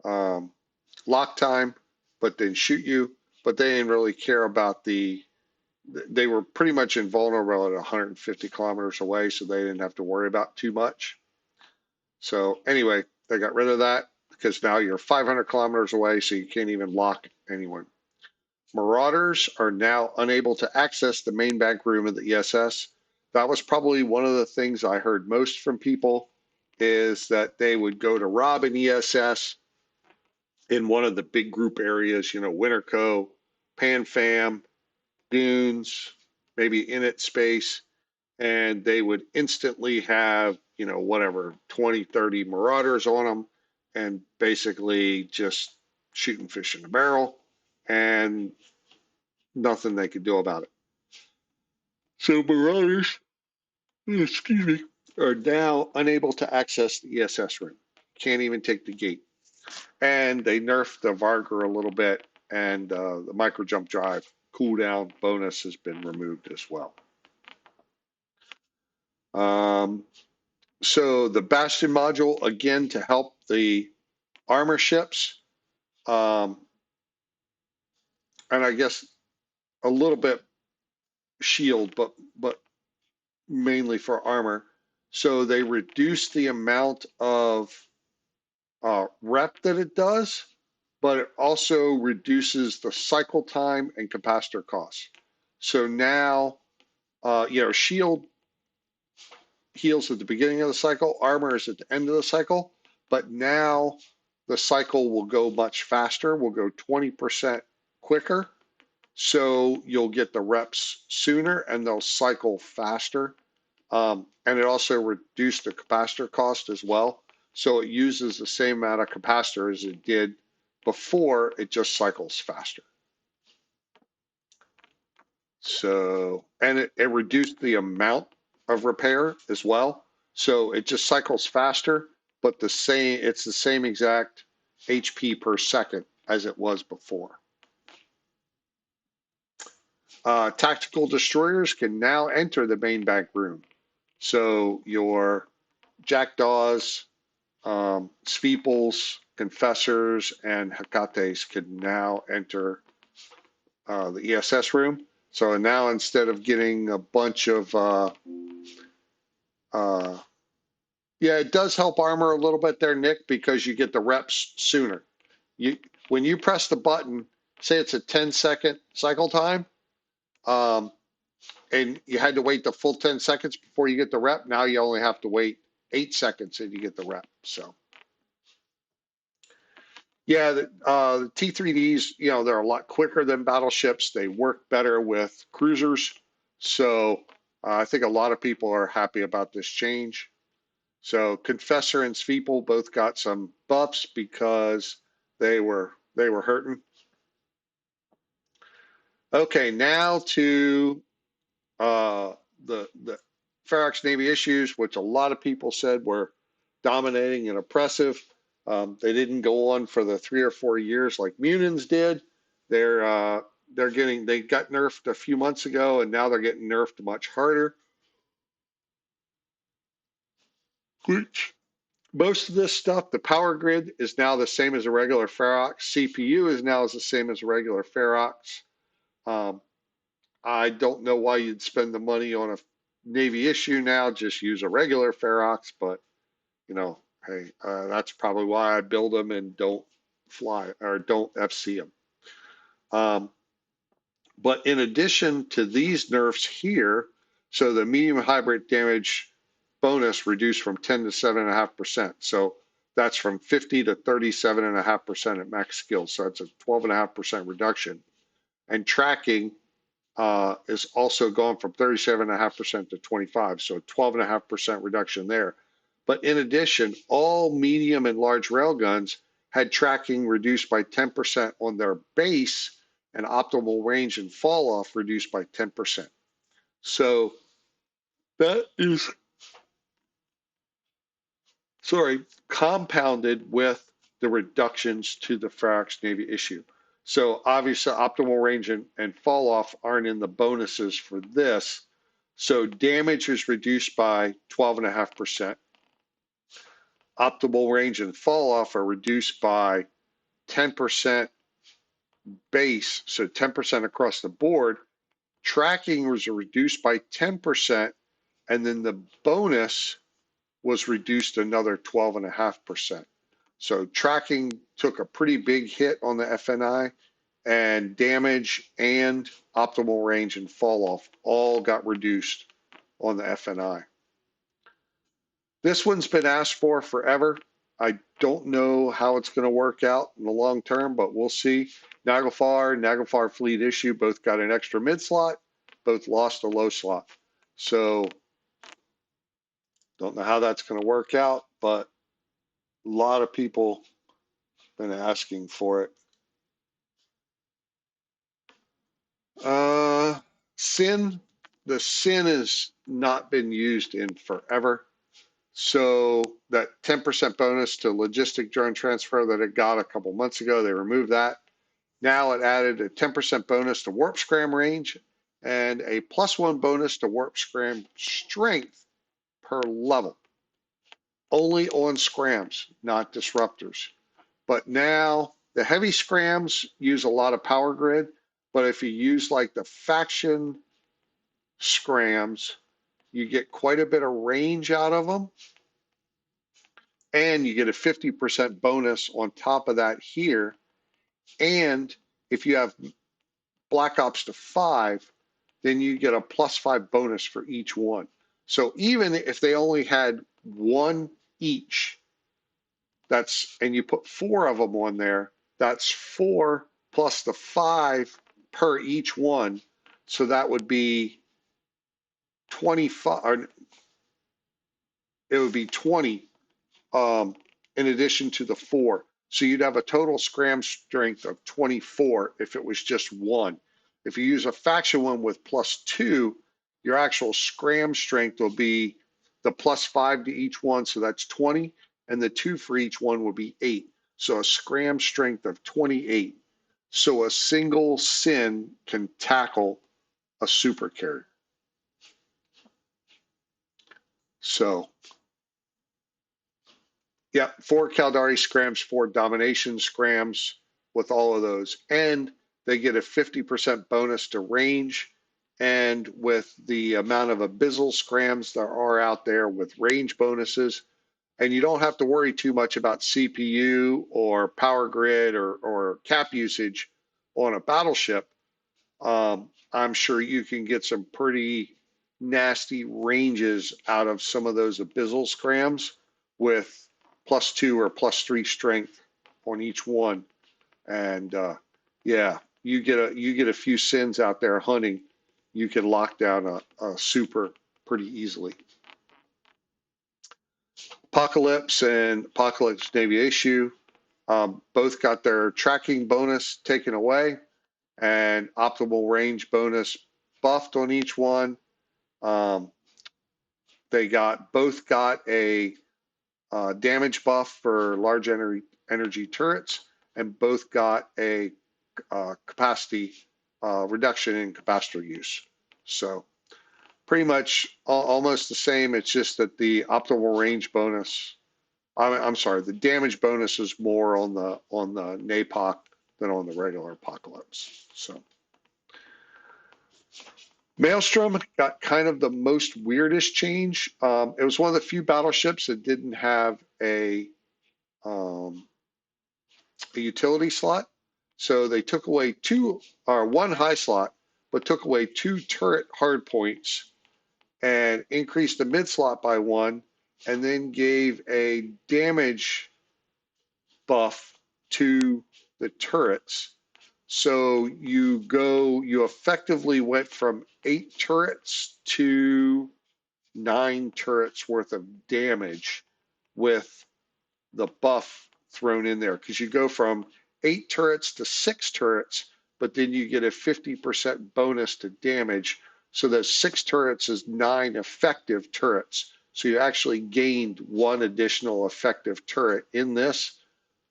lock time, but then shoot you. But they didn't really care about they were pretty much invulnerable at 150 kilometers away, so they didn't have to worry about too much. So anyway, they got rid of that because now you're 500 kilometers away, so you can't even lock anyone. Marauders are now unable to access the main bank room of the ESS. That was probably one of the things I heard most from people, is that they would go to rob an ESS in one of the big group areas, Winterco, PanFam, Dunes, maybe Init space, and they would instantly have, whatever, 20, 30 Marauders on them, and basically just shooting fish in a barrel, and nothing they could do about it. So Marauders, excuse me, are now unable to access the ESS room. Can't even take the gate. And they nerfed the Vargur a little bit, and the micro jump drive cooldown bonus has been removed as well. So the Bastion module, again, to help the armor ships, and I guess a little bit shield, but mainly for armor. So they reduce the amount of rep that it does, but it also reduces the cycle time and capacitor costs. So now, shield heals at the beginning of the cycle, armor is at the end of the cycle, but now the cycle will go much faster, will go 20% quicker. So you'll get the reps sooner and they'll cycle faster. And it also reduced the capacitor cost as well. So it uses the same amount of capacitor as it did before, it just cycles faster. So, and it reduced the amount of repair as well. So it just cycles faster, but it's the same exact HP per second as it was before. Tactical destroyers can now enter the main bank room. So your Jackdaws, Sveeples, Confessors, and Hecates can now enter the ESS room. So now instead of getting a bunch of, it does help armor a little bit there, Nick, because you get the reps sooner. When you press the button, say it's a 10-second cycle time, and you had to wait the full 10 seconds before you get the rep. Now you only have to wait 8 seconds and you get the rep. So, yeah, the T3Ds, they're a lot quicker than battleships. They work better with cruisers. So I think a lot of people are happy about this change. So Confessor and Sveeple both got some buffs because they were hurting. Okay, now to the Ferox Navy issues, which a lot of people said were dominating and oppressive. They didn't go on for the 3 or 4 years like Munins did. They got nerfed a few months ago, and now they're getting nerfed much harder. Which most of this stuff, the power grid is now the same as a regular Ferox. CPU is now the same as a regular Ferox. I don't know why you'd spend the money on a Navy issue now. Just use a regular Ferox, but hey, that's probably why I build them and don't fly or don't FC them. But in addition to these nerfs here, so the medium hybrid damage bonus reduced from 10 to 7.5%. So That's from 50 to 37.5% at max skill. So it's a 12.5% reduction. And tracking is also gone from 37.5% to 25, so a 12.5% reduction there. But in addition, all medium and large railguns had tracking reduced by 10% on their base and optimal range and fall off reduced by 10%. So that is, compounded with the reductions to the Farax Navy issue. So obviously optimal range and fall off aren't in the bonuses for this. So damage is reduced by 12.5%. Optimal range and fall off are reduced by 10% base, so 10% across the board. Tracking was reduced by 10%, and then the bonus was reduced another 12.5%. So tracking took a pretty big hit on the FNI, and damage and optimal range and fall off all got reduced on the FNI. This one's been asked for forever. I don't know how it's going to work out in the long term, but we'll see. Naglfar Fleet Issue both got an extra mid slot, both lost a low slot. So don't know how that's going to work out, but a lot of people been asking for it. The SIN has not been used in forever. So that 10% bonus to logistic drone transfer that it got a couple months ago, they removed that. Now it added a 10% bonus to warp scram range and a +1 bonus to warp scram strength per level. Only on scrams, not disruptors. But now the heavy scrams use a lot of power grid, but if you use like the faction scrams, you get quite a bit of range out of them. And you get a 50% bonus on top of that here. And if you have Black Ops to 5, then you get a +5 bonus for each one. So even if they only had one each, and you put 4 of them on there, that's 4 plus the 5 per each one. So that would be 25, or it would be 20 in addition to the 4. So you'd have a total scram strength of 24 if it was just one. If you use a faction one with +2, your actual scram strength will be the +5 to each one, so that's 20, and the 2 for each one will be 8. So a scram strength of 28. So a single SIN can tackle a super carrier. So yeah, 4 Caldari scrams, 4 domination scrams with all of those. And they get a 50% bonus to range. And with the amount of abyssal scrams there are out there with range bonuses, and you don't have to worry too much about CPU or power grid or cap usage on a battleship, I'm sure you can get some pretty nasty ranges out of some of those abyssal scrams with +2 or +3 strength on each one. And yeah, you get a few SINs out there hunting, you can lock down a super pretty easily. Apocalypse and Apocalypse Navy Issue both got their tracking bonus taken away and optimal range bonus buffed on each one. They both got a damage buff for large energy turrets, and both got a capacity reduction in capacitor use. So pretty much almost the same. It's just that the optimal range bonus, I'm sorry, the damage bonus is more on the NAPOC than on the regular Apocalypse. So Maelstrom got kind of the most weirdest change. It was one of the few battleships that didn't have a utility slot. So they took away one high slot, but took away 2 turret hardpoints and increased the mid slot by 1, and then gave a damage buff to the turrets. So you effectively went from 8 turrets to 9 turrets worth of damage with the buff thrown in there, because you go from 8 turrets to 6 turrets, but then you get a 50% bonus to damage. So that 6 turrets is 9 effective turrets. So you actually gained 1 additional effective turret in this.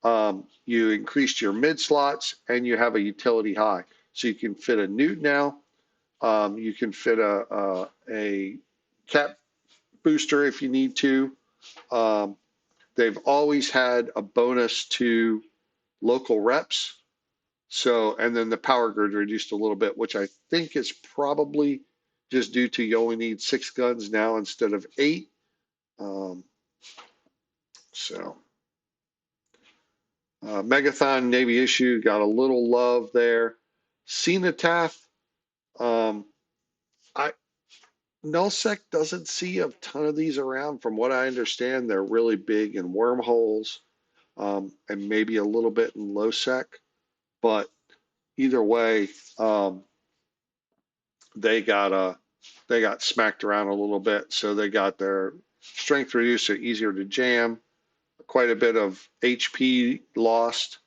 You increased your mid slots, and you have a utility high. So you can fit a Newt now. You can fit a cap booster if you need to. They've always had a bonus to local reps. So, and then the power grid reduced a little bit, which I think is probably just due to you only need 6 guns now instead of 8. Um, so, Megathon Navy issue got a little love there. Cenotaph, um, I Nullsec doesn't see a ton of these around. From what I understand, they're really big in wormholes, and maybe a little bit in low sec. But either way, they got smacked around a little bit. So they got their strength reduced, so easier to jam. Quite a bit of HP lost.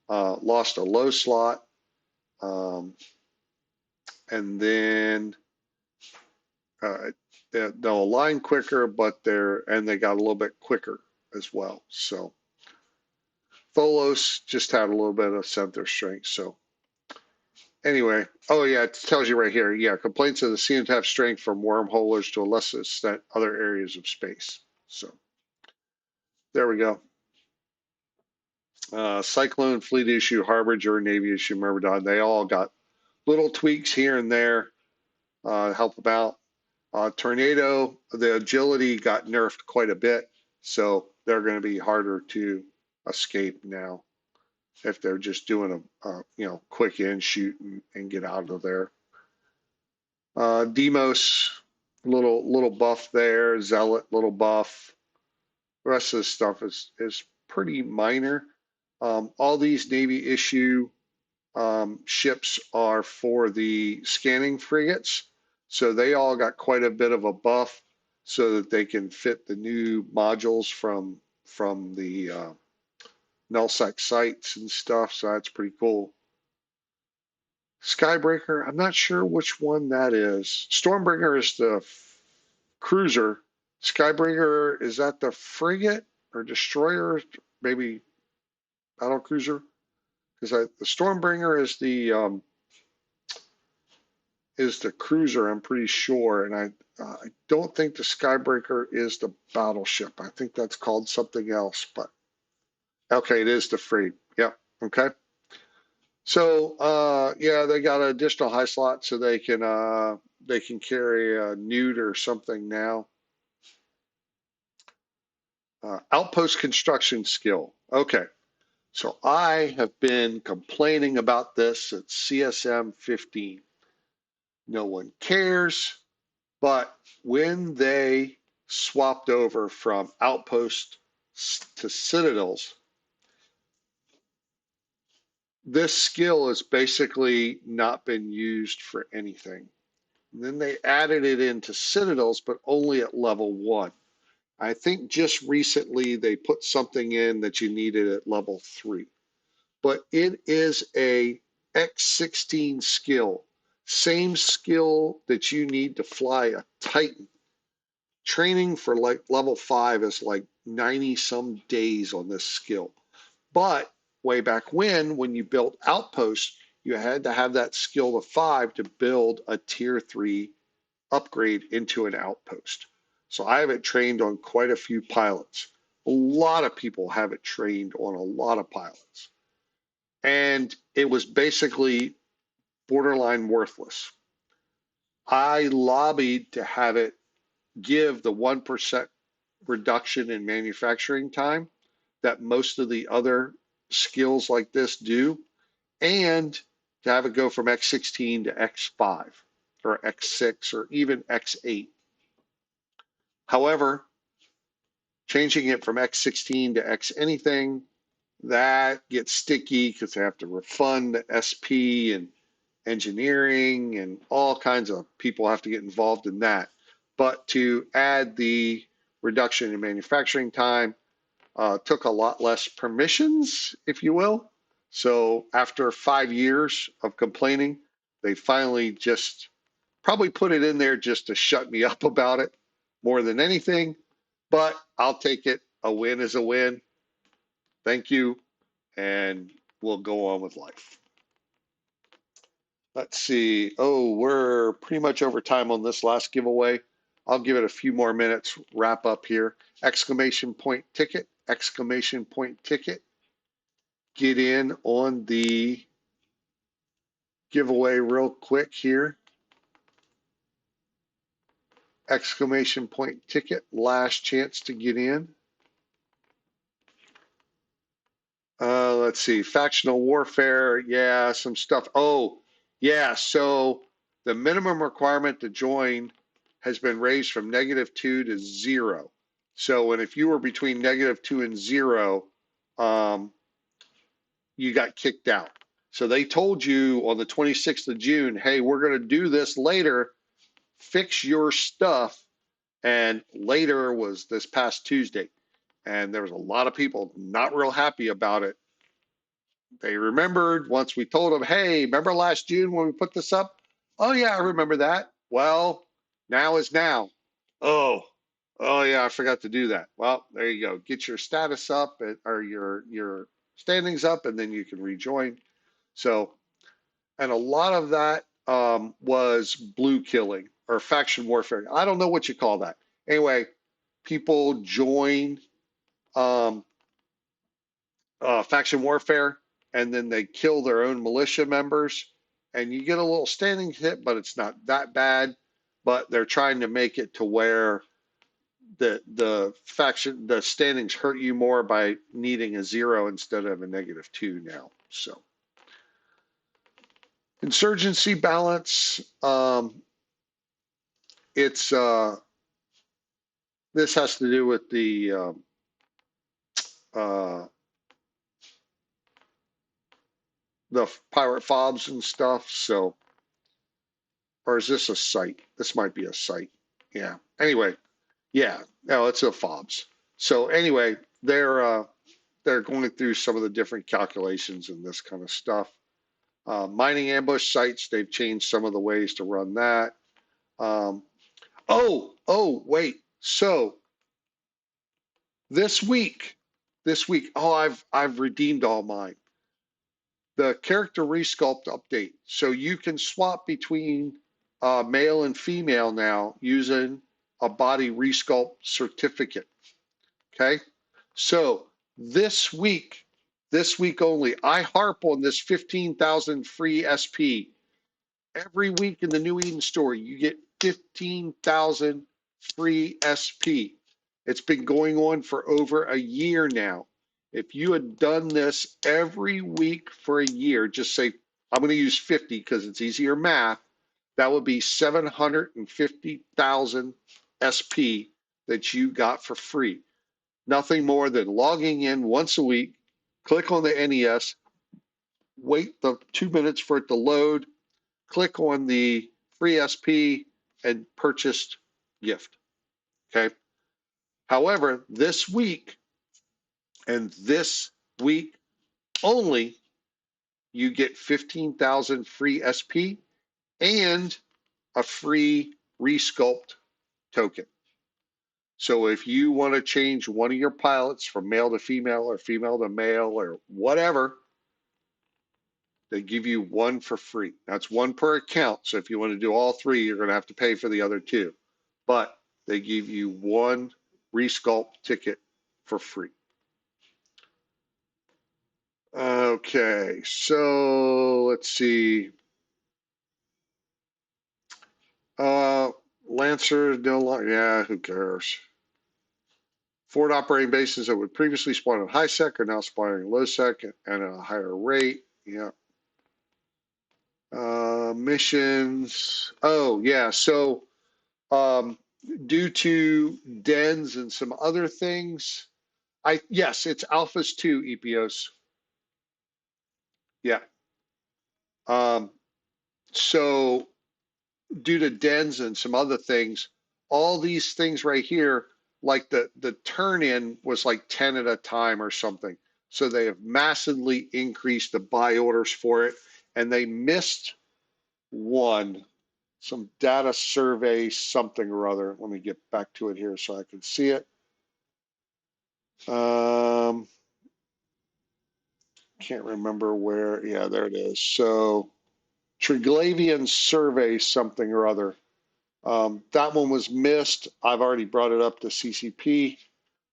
Lost a low slot, and then they'll align quicker, but they got a little bit quicker as well. So Tholos just had a little bit of center strength. So anyway, oh yeah, it tells you right here. Yeah, complaints of the cenotaph strength from wormholers to a lesser extent other areas of space. So there we go. Cyclone, Fleet issue, Harbinger, Navy issue, Myrmidon, they all got little tweaks here and there, help about. Tornado, the agility got nerfed quite a bit, so they're going to be harder to escape now if they're just doing a quick in, shoot, and get out of there. Demos, little buff there. Zealot, little buff. The rest of the stuff is pretty minor. All these Navy issue ships are for the scanning frigates, so they all got quite a bit of a buff so that they can fit the new modules from the nullsec sites and stuff. So that's pretty cool. Skybreaker, I'm not sure which one that is. Stormbringer is the cruiser. Skybreaker, is that the frigate or destroyer? Maybe battle cruiser? Because the Stormbringer is the cruiser, I'm pretty sure, and I don't think the Skybreaker is the battleship. I think that's called something else, but okay, it is the frigate. Yep. Okay. So yeah, they got an additional high slot so they can carry a Newt or something now. Outpost construction skill. Okay. So I have been complaining about this at CSM 15. No one cares, but when they swapped over from outposts to citadels, this skill has basically not been used for anything. And then they added it into citadels, but only at level 1. I think just recently they put something in that you needed at level 3. But it is a X16 skill, same skill that you need to fly a Titan. Training for like level 5 is like 90 some days on this skill. But way back when you built Outposts, you had to have that skill to 5 to build a tier 3 upgrade into an outpost. So I have it trained on quite a few pilots. A lot of people have it trained on a lot of pilots. And it was basically borderline worthless. I lobbied to have it give the 1% reduction in manufacturing time that most of the other skills like this do, and to have it go from X16 to X5 or X6 or even X8. However, changing it from X16 to X anything That gets sticky because they have to refund the SP and engineering and all kinds of people have to get involved in that. But to add the reduction in manufacturing time took a lot less permissions, if you will. So after 5 years of complaining, they finally just probably put it in there just to shut me up about it more than anything. But I'll take it. A win is a win. Thank you. And we'll go on with life. Let's see. Oh, we're pretty much over time on this last giveaway. I'll give it a few more minutes, wrap up here. Exclamation point ticket, exclamation point ticket. Get in on the giveaway real quick here. Exclamation point ticket, last chance to get in. Let's see, factional warfare, yeah, some stuff. Oh, yeah, so the minimum requirement to join has been raised from -2 to 0. So, and if you were between -2 and 0, you got kicked out. So they told you on the 26th of June, hey, we're going to do this later, fix your stuff. And later was this past Tuesday. And there was a lot of people not real happy about it. They remembered once we told them, hey, remember last June when we put this up? Oh, yeah, I remember that. Well, now is now. Oh, oh, yeah, I forgot to do that. Well, there you go. Get your status up or your standings up, and then you can rejoin. So, and a lot of that was blue killing or faction warfare. I don't know what you call that. Anyway, people join um, faction warfare and then they kill their own militia members, and you get a little standing hit, but it's not that bad. But they're trying to make it to where the standings hurt you more by needing a 0 instead of a -2 now. So insurgency balance. It's this has to do with uh, the pirate fobs and stuff. So, or is this a site? This might be a site. Yeah. Anyway, yeah. No, it's a fobs. So anyway, they're going through some of the different calculations and this kind of stuff. Mining ambush sites, they've changed some of the ways to run that. Um, wait. So this week, oh, I've redeemed all mine. The character resculpt update. So you can swap between male and female now using a body resculpt certificate. Okay. So this week only, I harp on this 15,000 free SP. Every week in the New Eden store, you get 15,000 free SP. It's been going on for over a year now. If you had done this every week for a year, just say, I'm going to use 50 because it's easier math, that would be 750,000 SP that you got for free. Nothing more than logging in once a week, click on the NES, wait the 2 minutes for it to load, click on the free SP and purchased gift. Okay. However, this week and this week only, you get 15,000 free SP and a free resculpt token. So if you want to change one of your pilots from male to female or female to male or whatever, they give you one for free. That's one per account. So if you want to do all three, you're going to have to pay for the other two. But they give you one resculpt ticket for free. Okay, so let's see. Lancer, no longer, yeah, who cares? Forward operating bases that would previously spawn in high sec are now spawning in low sec and at a higher rate. Yeah. Missions. Oh, yeah. So, due to dens and some other things, Yes, it's alphas too, EPOs. Yeah. Um, so due to dens and some other things, all these things right here, like the turn in was like 10 at a time or something. So they have massively increased the buy orders for it, and they missed one, some data survey something or other. Let me get back to it here so I can see it. Can't remember where. Yeah, there it is. So Triglavian survey something or other. That one was missed. I've already brought it up to CCP.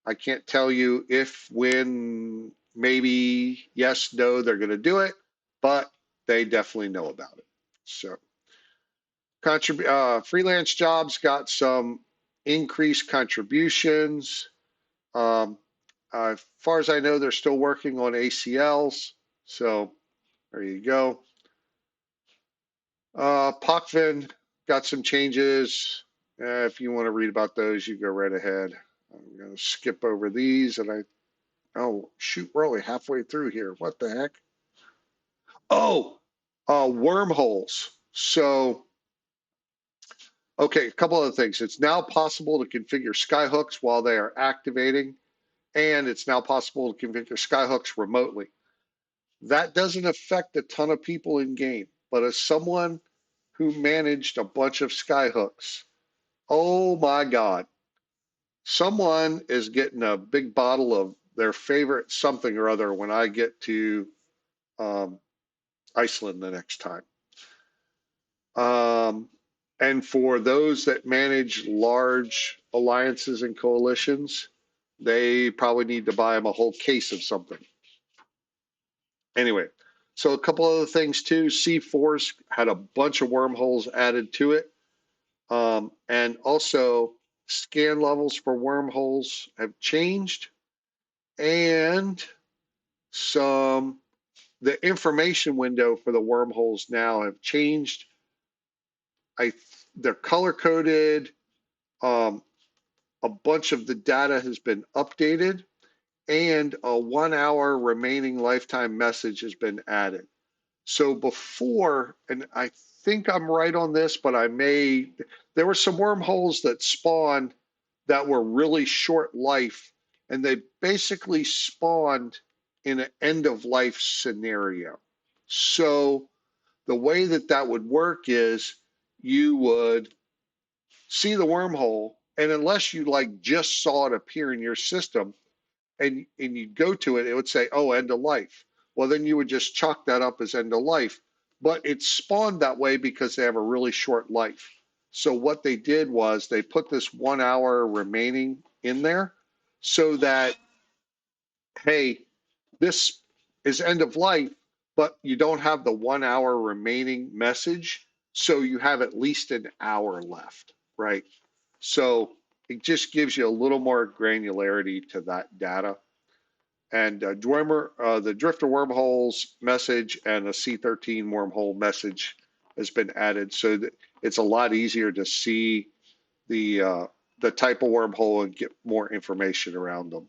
I can't tell you if, when, maybe, yes, no, they're going to do it, but they definitely know about it. So, freelance jobs got some increased contributions. Um, as far as I know, they're still working on ACLs. So, there you go. Potvin got some changes. If you want to read about those, you go right ahead. I'm going to skip over these. Oh, shoot, we're only halfway through here. What the heck? Oh, wormholes. So, okay, a couple other things. It's now possible to configure skyhooks while they are activating, and it's now possible to configure skyhooks remotely. That doesn't affect a ton of people in game, but as someone who managed a bunch of skyhooks, oh my God, someone is getting a big bottle of their favorite something or other when I get to um, Iceland the next time. And for those that manage large alliances and coalitions, they probably need to buy them a whole case of something. Anyway, so a couple other things too. C4's had a bunch of wormholes added to it. And also, scan levels for wormholes have changed. And some, the information window for the wormholes now have changed. They're color coded. Um, a bunch of the data has been updated, and a 1 hour remaining lifetime message has been added. So before, and I think I'm right on this, but there were some wormholes that spawned that were really short life, and they basically spawned in an end of life scenario. So the way that that would work is you would see the wormhole, and unless you like just saw it appear in your system and you go to it, it would say, oh, end of life. Well, then you would just chalk that up as end of life. But it's spawned that way because they have a really short life. So what they did was they put this 1 hour remaining in there so that, hey, this is end of life, but you don't have the 1 hour remaining message. So you have at least an hour left, right? So it just gives you a little more granularity to that data. And the Drifter wormholes message and a C13 wormhole message has been added, so that it's a lot easier to see the type of wormhole and get more information around them.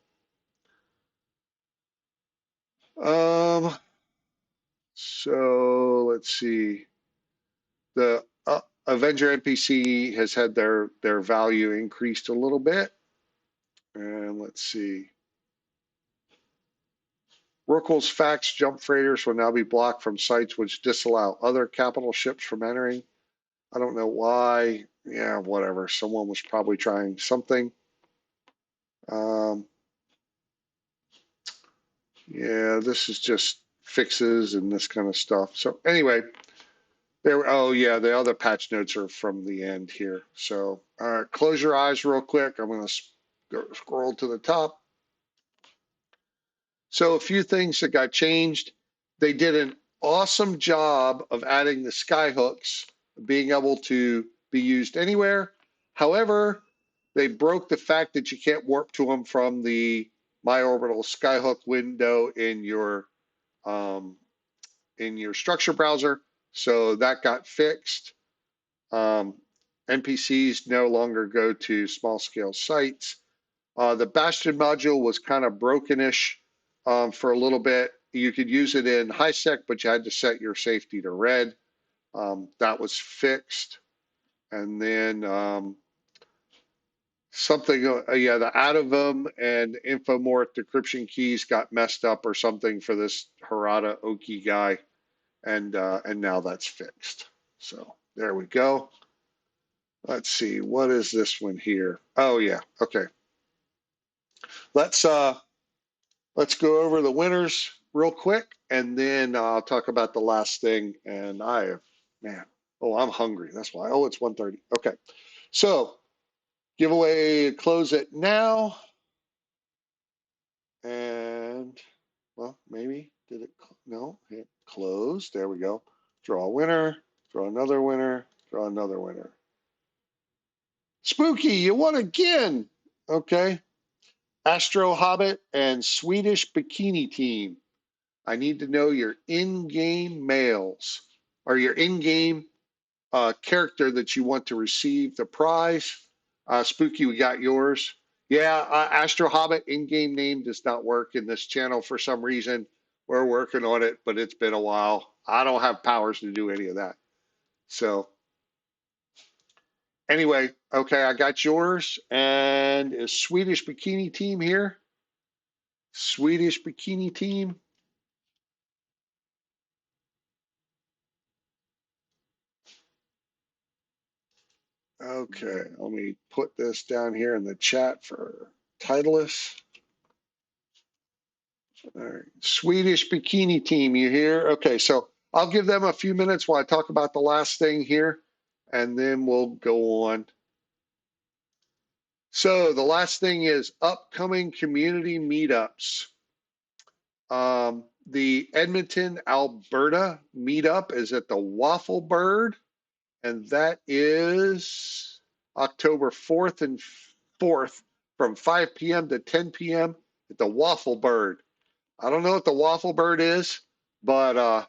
So let's see. The Avenger NPC has had their value increased a little bit, and let's see. Rookle's fax jump freighters will now be blocked from sites which disallow other capital ships from entering. I don't know why. Yeah, whatever. Someone was probably trying something. Um, yeah, this is just fixes and this kind of stuff. So anyway, there. Oh yeah, the other patch notes are from the end here. So all right, close your eyes real quick. I'm going to scroll to the top. So a few things that got changed. They did an awesome job of adding the skyhooks, being able to be used anywhere. However, they broke the fact that you can't warp to them from the My Orbital skyhook window um, in your structure browser. So that got fixed. NPCs no longer go to small scale sites. The Bastion module was kind of brokenish for a little bit. You could use it in high sec, but you had to set your safety to red. That was fixed. And then something, yeah, the Atovum and Infomorph decryption keys got messed up or something for this Harada Oki guy, and now that's fixed. So there we go. Let's see, what is this one here? Oh yeah, okay. Let's go over the winners real quick, and then I'll talk about the last thing. And I have, man, oh, I'm hungry. That's why. Oh, it's 1:30. Okay, so giveaway close it now. And, well, maybe, did it, no, hit close. There we go. Draw a winner, draw another winner, draw another winner. Spooky, you won again. Okay. Astro Hobbit and Swedish Bikini Team. I need to know your in-game mails or your in-game character that you want to receive the prize. Spooky, we got yours. Yeah, Astro Hobbit in-game name does not work in this channel for some reason. We're working on it, but it's been a while. I don't have powers to do any of that. So anyway, okay, I got yours. And is Swedish Bikini Team here? Swedish Bikini Team. Okay, let me put this down here in the chat for Titleist. All right. Swedish Bikini Team, you here? Okay, so I'll give them a few minutes while I talk about the last thing here, and then we'll go on. So the last thing is upcoming community meetups. The Edmonton, Alberta meetup is at the Waffle Bird, and that is October 4th and 4th from 5 p.m. to 10 p.m. at the Waffle Bird. I don't know what the Waffle Bird is, but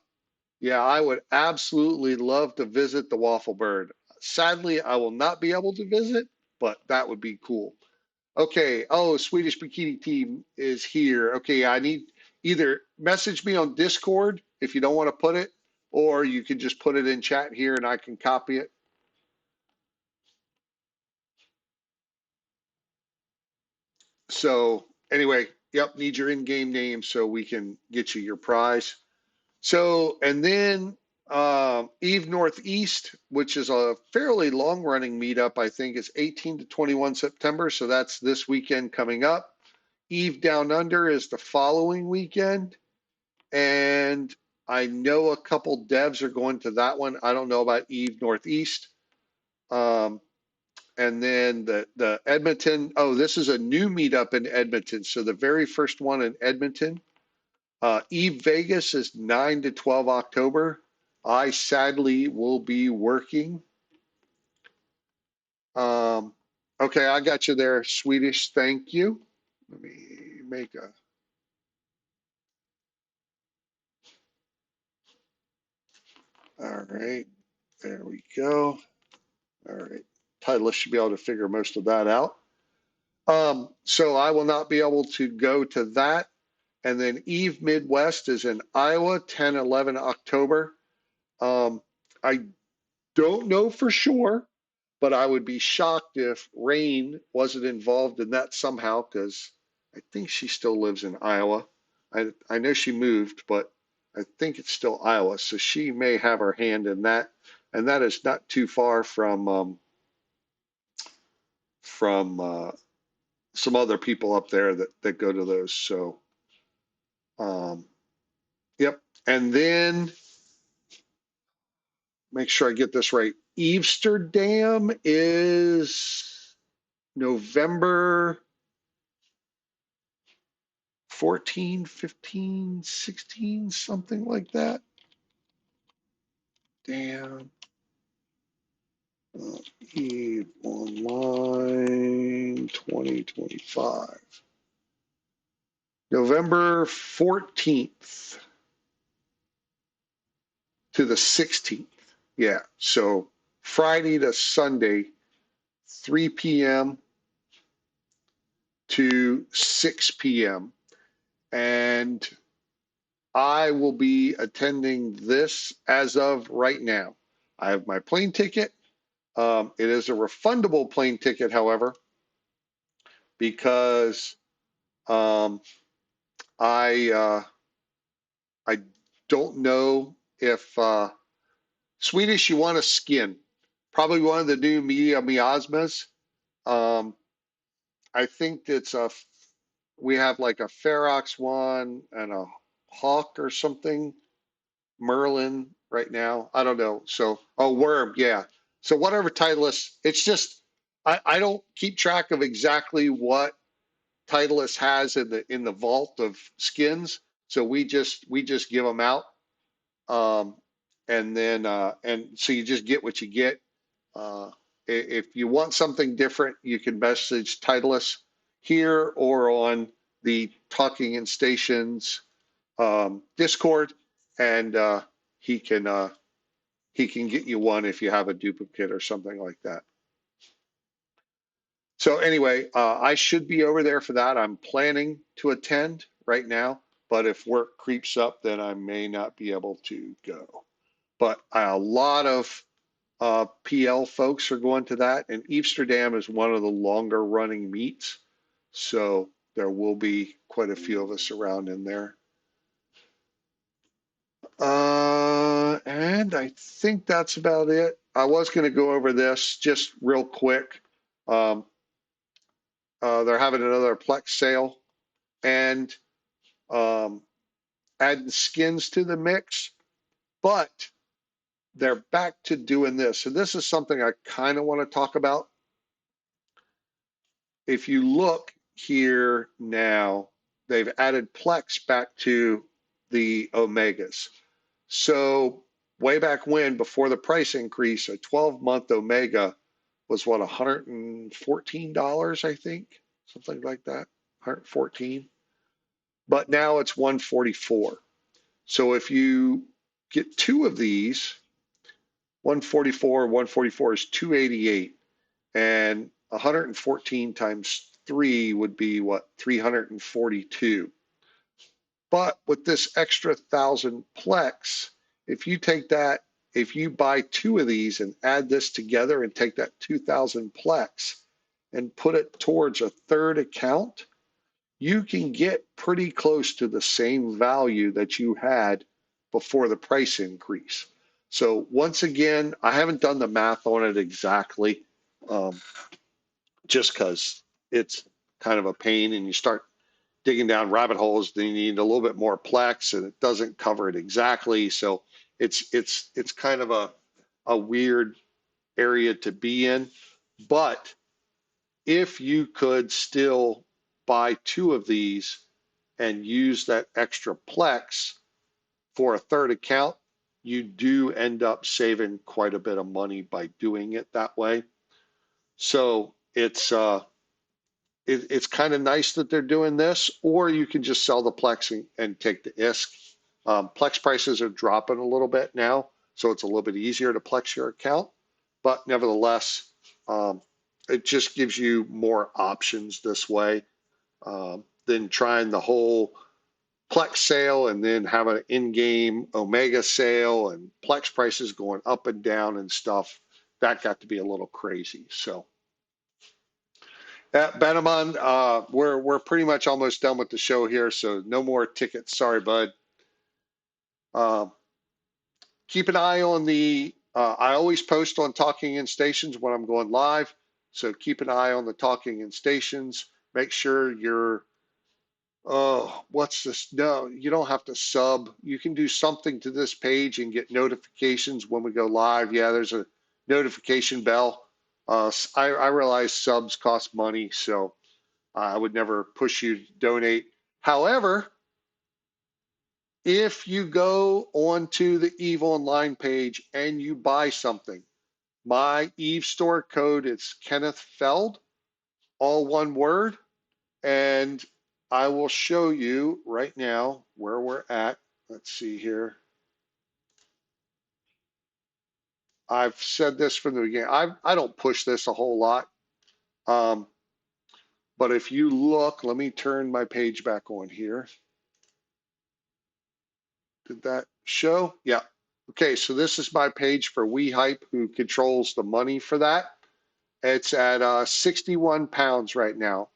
yeah, I would absolutely love to visit the Waffle Bird. Sadly, I will not be able to visit, but that would be cool. Okay. Oh, Swedish Bikini Team is here. Okay, I need either message me on Discord if you don't want to put it, or you can just put it in chat here and I can copy it. So anyway, yep, need your in-game name so we can get you your prize. So, and then Eve Northeast, which is a fairly long-running meetup, I think is 18 to 21 September. So that's this weekend coming up. Eve Down Under is the following weekend. And I know a couple devs are going to that one. I don't know about Eve Northeast. And then the Edmonton, oh, this is a new meetup in Edmonton. So the very first one in Edmonton. Eve Vegas is 9 to 12 October. I sadly will be working. Okay, I got you there, Swedish. Thank you. Let me make a. All right, there we go. All right, Titleist should be able to figure most of that out. So I will not be able to go to that. And then Eve Midwest is in Iowa, 10, 11 October. I don't know for sure, but I would be shocked if Rain wasn't involved in that somehow, because I think she still lives in Iowa. I know she moved, but I think it's still Iowa, so she may have her hand in that, and that is not too far from some other people up there that go to those. So, yep. And then make sure I get this right. Amsterdam is November 14, 15, 16, something like that. Damn. Eve Online 2025. November 14th to the 16th. Yeah. So Friday to Sunday, 3 p.m. to 6 p.m. And I will be attending this as of right now. I have my plane ticket. It is a refundable plane ticket, however, because um, I don't know if Swedish you want a skin, probably one of the new media miasmas. Um, I think it's we have like a Ferox one and a Hawk or something, Merlin right now. I don't know. So, oh, Worm, yeah. So whatever Titleist, it's just I don't keep track of exactly what Titleist has in the vault of skins. So we just give them out, um, and then and so you just get what you get. Uh, if you want something different, you can message Titleist here or on the Talking in Stations Discord, and he can uh, he can get you one if you have a duplicate or something like that. So anyway, I should be over there for that. I'm planning to attend right now, but if work creeps up, then I may not be able to go. But a lot of PL folks are going to that, and Amsterdam is one of the longer running meets, so there will be quite a few of us around in there. And I think that's about it. I was going to go over this just real quick. Um, they're having another Plex sale and um, adding skins to the mix, but they're back to doing this. And this is something I kind of want to talk about. If you look here now, they've added Plex back to the Omegas. So way back when, before the price increase, a 12-month Omega was what, $114, I think, something like that, 114. But now it's 144. So if you get two of these, 144 is 288, and 114 times 3 would be what, 342. But with this extra 1,000 Plex, if you take that, if you buy two of these and add this together and take that 2,000 Plex and put it towards a third account, you can get pretty close to the same value that you had before the price increase. So once again, I haven't done the math on it exactly, um, just because it's kind of a pain and you start digging down rabbit holes, then you need a little bit more Plex and it doesn't cover it exactly. So it's kind of a weird area to be in. But if you could still buy two of these and use that extra Plex for a third account, you do end up saving quite a bit of money by doing it that way. So it's kind of nice that they're doing this, or you can just sell the Plex and take the ISK. Plex prices are dropping a little bit now, so it's a little bit easier to Plex your account. But nevertheless, it just gives you more options this way than trying the whole Plex sale and then have an in-game Omega sale and Plex prices going up and down and stuff. That got to be a little crazy. So. Benamon, we're pretty much almost done with the show here, so no more tickets. Sorry, bud. Uh, keep an eye on the. I always post on Talking in Stations when I'm going live, so keep an eye on the Talking in Stations. Make sure you're. Oh, what's this? No, you don't have to sub. You can do something to this page and get notifications when we go live. Yeah, there's a notification bell. I realize subs cost money, so. I would never push you to donate. However, if you go onto the Eve Online page and you buy something, my Eve store code is Kenneth Feld, all one word. And I will show you right now where we're at. Let's see here. I've said this from the beginning. I don't push this a whole lot. Um, But if you look, let me turn my page back on here. Did that show? Yeah. Okay, so this is my page for WeHype, who controls the money for that. It's at 61 pounds right now.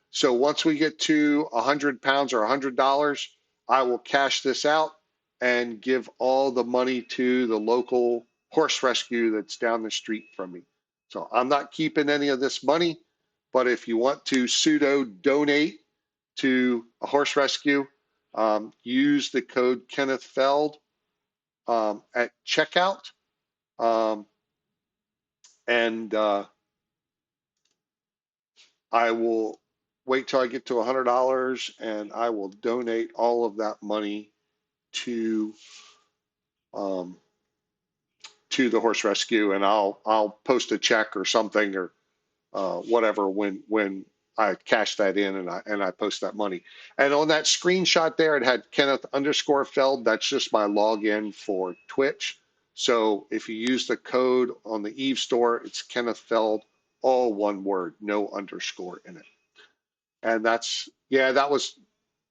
So once we get to 100 pounds or $100, I will cash this out and give all the money to the local horse rescue that's down the street from me. So I'm not keeping any of this money, but if you want to pseudo donate to a horse rescue, use the code Kenneth Feld at checkout. Um, and I will wait till I get to $100 and I will donate all of that money to um, to the horse rescue, and I'll post a check or something or whatever when I cash that in and I post that money. And on that screenshot there, it had Kenneth underscore Feld. That's just my login for Twitch. So if you use the code on the Eve store, it's Kenneth Feld, all one word, no underscore in it. And that's, yeah, that was,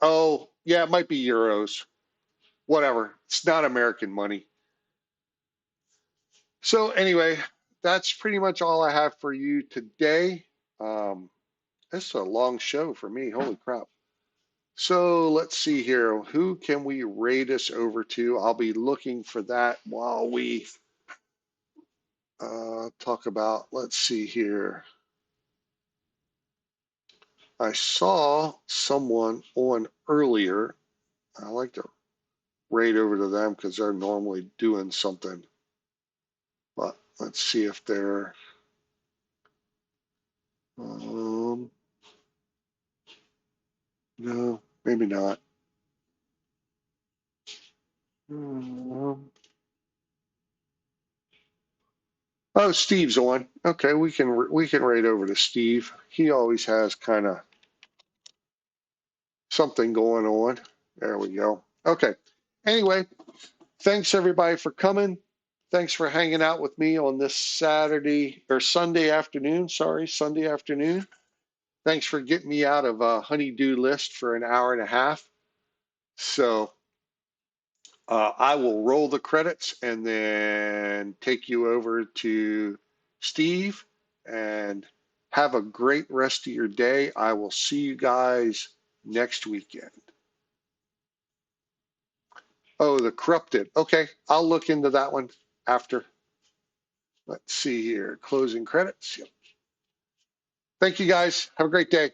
oh, yeah, it might be euros, whatever. It's not American money. So anyway, that's pretty much all I have for you today. This is a long show for me. Holy crap. So let's see here. Who can we rate us over to? I'll be looking for that while we talk about, let's see here. I saw someone on earlier. I like to rate over to them because they're normally doing something. But let's see if they're no, maybe not. Oh, Steve's on. Okay, we can rate over to Steve. He always has kind of something going on. There we go. Okay. Anyway, thanks everybody for coming. Thanks for hanging out with me on this Saturday or Sunday afternoon. Sorry, Sunday afternoon. Thanks for getting me out of a honey-do list for an hour and a half. So I will roll the credits and then take you over to Steve, and have a great rest of your day. I will see you guys next weekend. Oh, the corrupted. Okay, I'll look into that one after. Let's see here. Closing credits. Yep. Thank you guys. Have a great day.